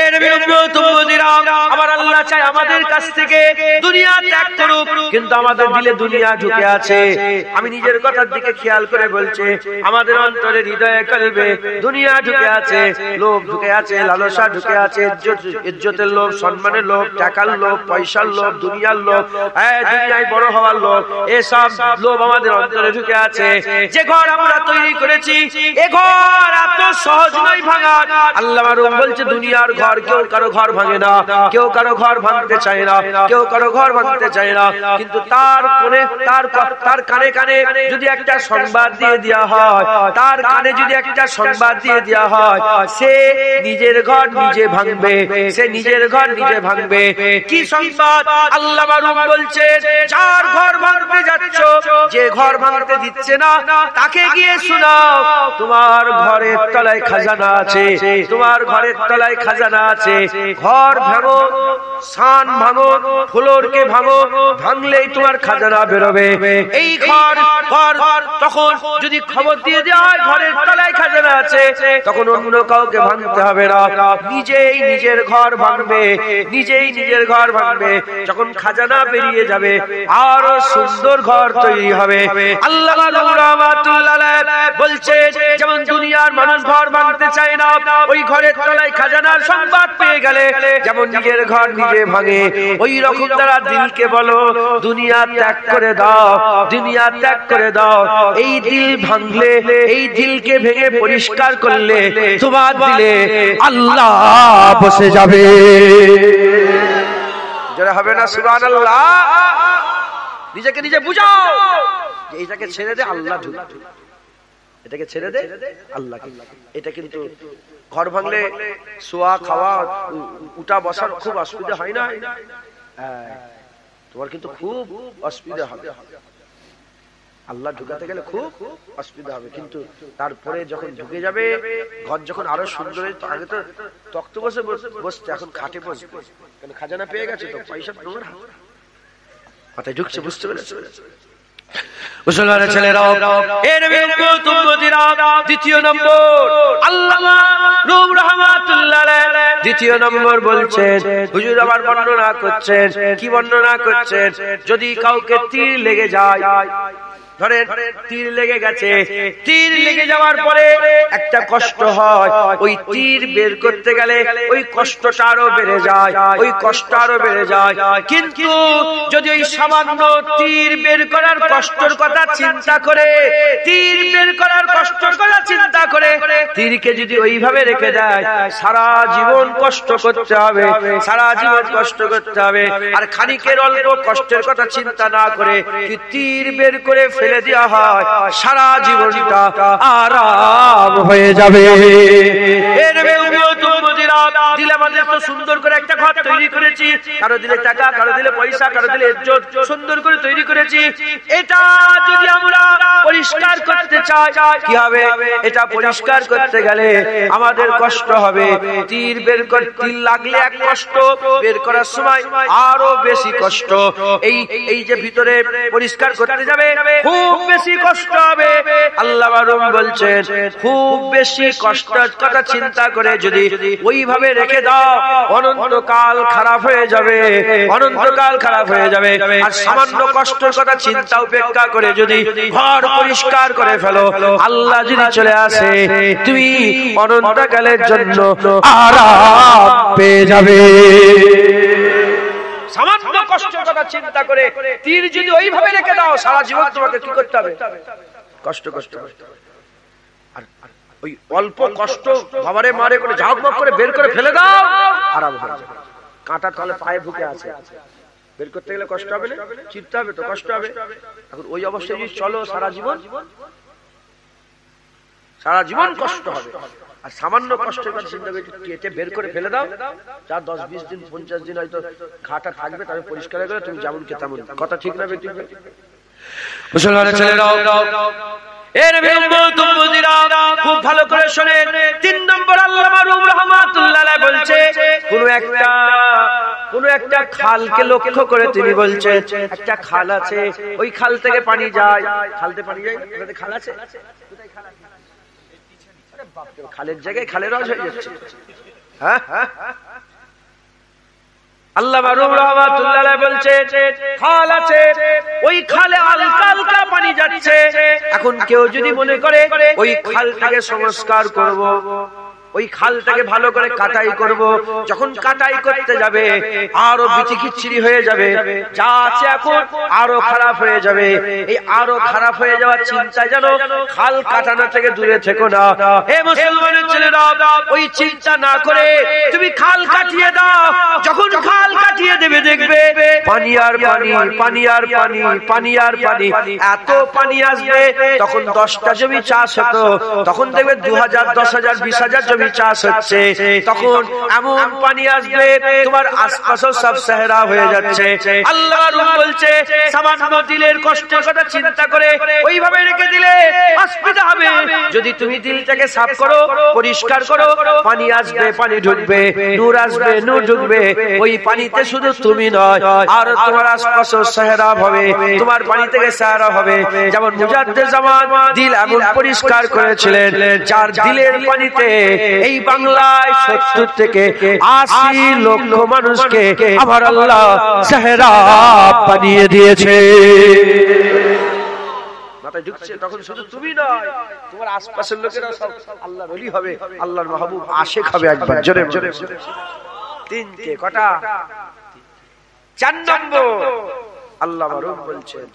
এ নবীর উম্মত উম্মতিরা, আমার আল্লাহ চায় আমাদের কাছ থেকে দুনিয়া ত্যাগ করুক, কিন্তু আমাদের দিলে দুনিয়া ঢুকে আছে। আমি নিজের কথার দিকে খেয়াল করে বলছি, আমাদের অন্তরে হৃদয়ে কলবে দুনিয়া ঢুকে আছে, লোভ ঢুকে আছে, লালসা ঢুকে আছে, ইজ্জতের লোভ, সম্মানের লোভ, টাকার লোভ, পয়সার লোভ, দুনিয়ার লোভ, দুনিয়ায় বড় হওয়ার লোভ, এসব লোভ আমাদের অন্তরে ঢুকে আছে। যে ঘর আমরা তৈরি করেছি, এ ঘর এত সহজ নয় ভাঙা। আল্লাহ মারুম বলছে, দুনিয়ার ঘর কেউ কারো ঘর ভাঙে না, কেউ কারো ঘর ভাঙতে চায় না, কেউ কারো ঘর ভাঙতে চায় না, কিন্তু তার কোণে তার কানে কানে যদি একটা সংবাদ দিয়ে দেওয়া হয়, তার কানে যদি একটা সংবাদ দিয়ে দেওয়া হয়, সে নিজের ঘর নিজে ভাঙবে, সে নিজের ঘর নিজে ভাঙবে। কি সংবাদ? আল্লাহ মারুম বলছে, যার ঘর ভাঙতে যাচ্ছ, যে ঘর ভাঙতে দিচ্ছে না, তাকে গিয়ে শোনাও, তোমার ঘরের তলায় খাজানা আছে, তোমার ঘরের তলায় খাজানা আছে। ঘর ভাঙো, সান ভাঙো, ফ্লোরকে ভাঙো, ভাঙলেই তোমার খাজানা বেরোবে। এই ঘর তখন যদি খবর দিয়ে দেওয়া হয় ঘরের তলায় খাজানা আছে, তখন অন্য কাউকে ভাঙতে হবে না, নিজেই নিজের ঘর ভাঙবে, নিজেই নিজের ঘর ভাঙবে। যখন খাজানা বেরিয়ে যাবে, আরো সুন্দর ঘর তৈরি হবে। আল্লাহ বলছে, যেমন দুনিয়ার মানুষ ঘর ভাঙতে চায় না, ওই ঘরের তলায় খাজানার সংবাদ পেয়ে গেলে যেমন নিজের ঘর নিজে ভাঙে, ওই রকম তারা দিলকে বলো, দুনিয়া ত্যাগ করে দাও, দুনিয়া ত্যাগ করে দাও। এই দিল ভাঙলে, এই দিলকে ভেঙে পরিষ্কার করলে, তোমার দিলে আল্লাহ বসে যাবে। যারা হবে না সুবহানাল্লাহ। নিজেকে নিজে বুঝাও যে এটাকে ছেড়ে দে, আল্লাহ ঢুকবে, এটাকে ছেড়ে দে, আল্লাহ। এটা কিন্তু ঘর ভাঙলে শোয়া খাওয়া উঠা বসার খুব অসুবিধা হয় না, তোমার কিন্তু খুব অসুবিধা হবে। আল্লাহ ঢুকাতে গেলে খুব অসুবিধা হবে, কিন্তু তারপরে যখন ঢুকে যাবে, ঘর যখন আরো সুন্দর, আগে তো তক্ত বসে বসতে, এখন খাটে বসে, কারণ খাজানা পেয়ে গেছে, তো পয়সা তোমার মাথায় ঢুকছে, বুঝতে পেরেছে? মুসলমানের ছেলেরাও, এর দ্বিতীয় নম্বর আল্লামা রুম রাহমাতুল্লাহ আলাইহি দ্বিতীয় নম্বর বলছেন, হুজুর আবার বর্ণনা করছেন। কি বর্ণনা করছেন? যদি কাউকে তীর লেগে যায়, ধরেন তীর লেগে গেছে, তীর লেগে যাওয়ার পরে একটা কষ্ট হয়, ওই তীর বের করতে গেলে ওই কষ্টটা আরো বেড়ে যায়, ওই কষ্ট আরো বেড়ে যায়। কিন্তু যদি ওই সামান্য তীর বের করার কষ্টের কথা চিন্তা করে, তীর বের করার কষ্টের কথা চিন্তা করে তীরকে যদি ওইভাবে রেখে দেয়, সারা জীবন কষ্ট করতে হবে, সারা জীবন কষ্ট করতে হবে। আর খানিকের অল্প কষ্টের কথা চিন্তা না করে তীর বের করে ফেলে দেওয়া হয়, সারা জীবনটা আরাম হয়ে যাবে। দিলে আমাদের তো সুন্দর করে একটা ঘর তৈরি করেছি, কারো দিলে টাকা, কারো দিলে পয়সা, কারো দিলে ইজ্জত, সুন্দর করে তৈরি করেছি। এটা যদি আমরা পরিষ্কার করতে চাই, কি হবে? এটা পরিষ্কার করতে গেলে আমাদের কষ্ট হবে। তীর বের করে, তীর লাগলে এক কষ্ট, বের করার সময় আরো বেশি কষ্ট। এই যে ভিতরে পরিষ্কার করতে যাবে, খুব বেশি কষ্ট হবে। আল্লাহ মারুম বলছেন, খুব বেশি কষ্টের কথা চিন্তা করে যদি ওইভাবে রেখে দাও, অনন্তকাল খারাপ হয়ে যাবে, অনন্তকাল খারাপ হয়ে যাবে। আর সামান্য কষ্টের কথা চিন্তা উপেক্ষা করে যদি ঘর পরিষ্কার করে ফেলো, আল্লাহ যদি চলে আসে, তুমি অনন্তকালের জন্য আরাম পেয়ে যাবে। সামান্য কষ্টের কথা চিন্তা করে তীর যদি ওইভাবে রেখে দাও, সারা জীবন তোমাকে কি করতে হবে? কষ্ট করতে হবে। আর ওই অল্প কষ্ট বাবারে মারে করে ঝাঁক করে বের করে ফেলে দাও, আরাম হয়ে যাবে। কাঁটা তলে পায়ে ঢুকে আছে, বের করতে গেলে কষ্ট হবে না, চিন্তা হবে তো, কষ্ট হবে। এখন ওই অবস্থায় যদি চলো, সারা জীবন কষ্ট হবে। আর সামান্য কষ্টের কথা চিন্তা করে কেটে বের করে ফেলে দাও, যা 10-20 দিন 50 দিন হয়তো ঘাটা থাকবে, তবে পরিষ্কার হয়ে গেলে তুমি যেমন কে তেমন। কথা ঠিক না বেঠিক? মুসলমানের ছেলেরাও, খুব ভালো করে শোনেন। 3 নম্বর আল্লামা রুম রাহমাতুল্লাহ আলাইহি বলছে, কোন একটা খালকে লক্ষ্য করে তিনি বলছেন, একটা খাল আছে, ওই খাল থেকে পানি যায়, খালতে পানি যায়, খাল আছে, খালের জায়গায় খালের রস হয়ে যাচ্ছে। হ্যাঁ, আল্লামা রুম রাহমাতুল্লাহ আলাইহি বলছে খাল আছে, ওই খালে হালকা হালকা পানি যাচ্ছে। এখন কেউ যদি মনে করে ওই খালটাকে সংস্কার করব, ওই খালটাকে ভালো করে কাটাই করব, যখন কাটাই করতে যাবে আরো বিচিকিচ্ছিরি হয়ে যাবে, যা আছে এখন আরো খারাপ হয়ে যাবে। এই আরো খারাপ হয়ে যাওয়ার চিন্তায় যেন খাল কাটানো থেকে দূরে থেকো না। হে মুসলমানের ছেলেরা, ওই চিন্তা না করে তুমি খাল কাটিয়ে দাও। যখন খাল কাটিয়ে দেবে দেখবে পানি আর পানি, পানি আর পানি, পানি আর পানি, এত পানি আসবে। তখন 10টা জমি চাষ হতো, তখন দেখবে 2000, 10,000, 20,000 জমি চাষ হচ্ছে। তখন এমন পানি আসবে তোমার আশপাশও সব সাহারা হয়ে যাচ্ছে। আল্লাহ বলছে সামান্য দিলের কষ্টের কথা চিন্তা করে ওইভাবে রেখে দিলে অসুবিধা হবে। যদি তুমি দিলটাকে সাফ করো, পরিষ্কার করো, পানি আসবে, পানি ঢুকবে, নূর আসবে, নূর ঢুকবে। ওই পানিতে শুধু তুমি নয়, আর তোমার আশপাশও সাহারা হবে, তোমার পানি থেকে সাহারা হবে। যেমন মুজাদ্দিদ জামান দিল এমন পরিষ্কার করেছিলেন, যার দিলের পানিতে এই বাংলায় 70 থেকে 80 লক্ষ মানুষকে আমার আল্লাহ সাহারা বানিয়ে দিয়েছে। মাথায় ঢুকছে? তখন শুধু তুমি নয়, তোমার আশপাশের লোকেরা সব আল্লাহর ওলি হবে, আল্লাহর মাহবুব আশিক হবে। একবার জোরে জোরে। তিনটে কটা? 4 নম্বর আল্লাহ মারুম বলছেন,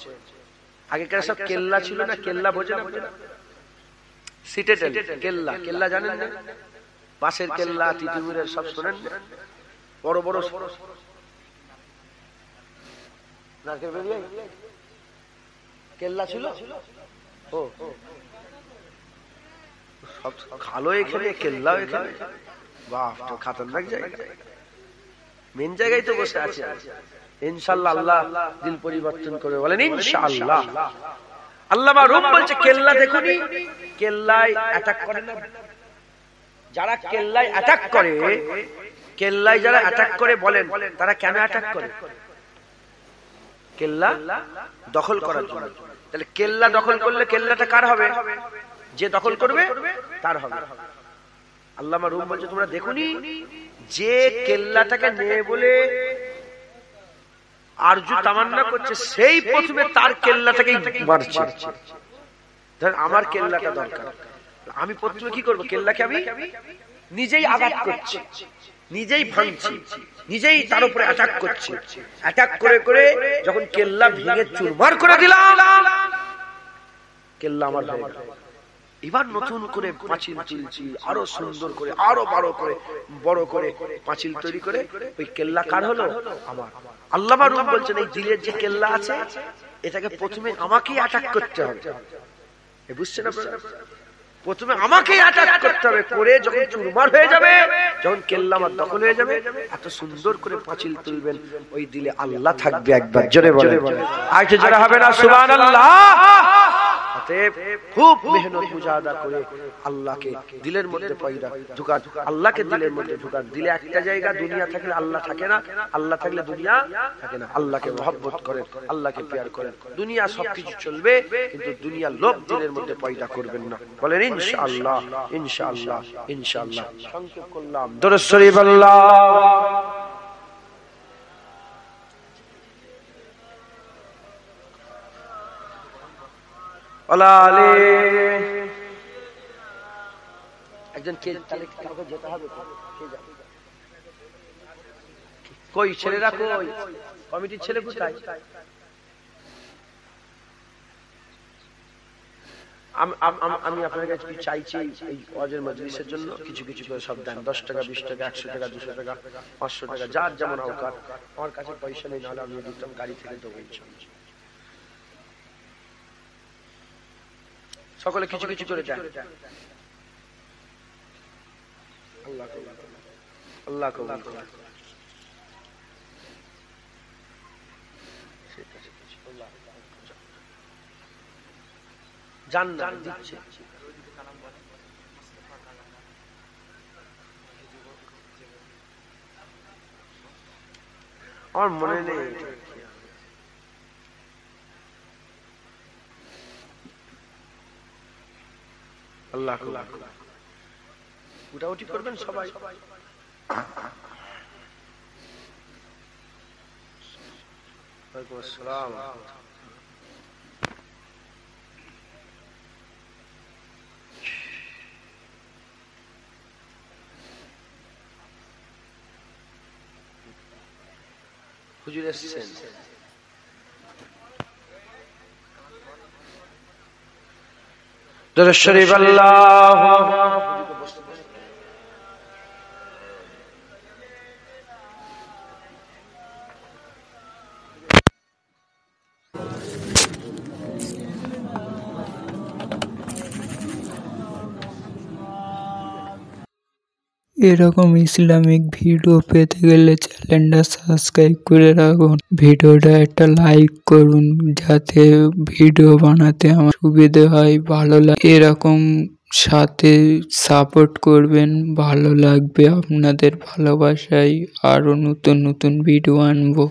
আগেকার সব কেল্লা ছিল না, কেল্লা বোঝেন? সিটেটেল কেল্লা, কেল্লা জানেন না? বাঁশের কেল্লা, তিতুমিরের সব শোনেন? বড় বড় কেল্লা ছিল। ও সব খালো এখানে, কেল্লাও এখানে। বাহ, তো খাতারনাক জায়গা। মেন জায়গায় তো বসে আছে। ইনশাআল্লাহ আল্লাহ দিল পরিবর্তন করবে, বলেন ইনশাআল্লাহ। আল্লামা রুম বলছে কেল্লা দেখুনি, কেল্লায় অ্যাটাক করে না? যারা কেল্লায় অ্যাটাক করে, কেল্লায় যারা অ্যাটাক করে বলেন তারা কেন অ্যাটাক করে? কেল্লা দখল করার জন্য। তাহলে কেল্লা দখল করলে কেল্লাটা কার হবে? যে দখল করবে তার হবে। আল্লামা রুম বলছে তোমরা দেখুনি, যে কেল্লাটাকে নেবে বলে আরজু তামান্না করছে, সেই প্রথমে তার কেল্লাটাকেই মারছে। ধরেন আমার কেল্লাটা দরকার, আমি প্রথমে কি করবো? কেল্লাকে আমি নিজেই আঘাত করছি, নিজেই ভাঙছি, নিজেই তার উপরে অ্যাটাক করছি। অ্যাটাক করে করে যখন কেল্লা ভেঙে চুরমার করে দিলাম, কেল্লা আমার হয়ে গেল। এবার নতুন করে পাঁচিল তুলছি, আরো সুন্দর করে, আরো বড় করে পাঁচিল তৈরি করে ওই কেল্লা কার হলো? আমার। আল্লামা রুম বলছেন এই দিলের যে কেল্লা আছে, এটাকে প্রথমে আমাকেই অ্যাটাক করতে হবে। বুঝছেন আপনারা? প্রথমে আমাকেই অ্যাটাক করতে হবে, করে যখন চুরমার হয়ে যাবে, যখন কেল্লা আমার দখল হয়ে যাবে, এত সুন্দর করে পাঁচিল তুলবেন, ওই দিলে আল্লাহ থাকবে। একবার জোরে বলেন, আর কি জোরে হবে না? সুবহানাল্লাহ। খুব মেহনত মুজাহাদা করে আল্লাহকে দিলের মধ্যে পয়দা ঢুকান, আল্লাহকে দিলের মধ্যে ঢুকান। দিলে একটা জায়গা, দুনিয়া থাকলে আল্লাহ থাকে না, আল্লাহ থাকলে দুনিয়া থাকে না। আল্লাহকে মহব্বত করেন, আল্লাহকে প্যার করেন। দুনিয়া সবকিছু চলবে, কিন্তু দুনিয়ার লোভ দিলের মধ্যে পয়দা করবেন না। বলেন ইনশাআল্লাহ, ইনশাআল্লাহ, ইনশাআল্লাহ। সংক্ষেপ করলাম। দরুদ শরীফ আল্লাহ। একজন কে তাহলে কাউকে যেতে হবে? কই ছেলেরা, কই কমিটির ছেলে কোথায়? আমি আপনার কাছে কি চাইছি, এই ওয়াজের মজলিসের জন্য কিছু কিছু করে সব দেন। 10 টাকা, 20 টাকা, 100 টাকা, 200 টাকা, 500 টাকা, যার যেমন আওকাত। আমার কাছে পয়সা নেই, নাহলে আমি দিতাম, গাড়ি থেকে দেবো ইনশাআল্লাহ। সকলে কিছু কিছু করে দেন। আল্লাহ আল্লাহ কবুল করুন। জান্নাত দিচ্ছে। আমার মনে নেই। আল্লাহ উঠাউঠি করবেন সবাই। ওয়ালাইকুম আসসালাম। হুজুর এসেছেন। দরুদ শরীফ আল্লাহু এরকম ইসলামিক ভিডিও পেতে গেলে চ্যানেলটা সাবস্ক্রাইব করে রাখুন, ভিডিওটা একটা লাইক করুন যাতে ভিডিও বানাতে আমার সুবিধে হয়, ভালো লাগে। এরকম সাথে সাপোর্ট করবেন, ভালো লাগবে। আপনাদের ভালোবাসায় আরো নতুন নতুন ভিডিও আনবো।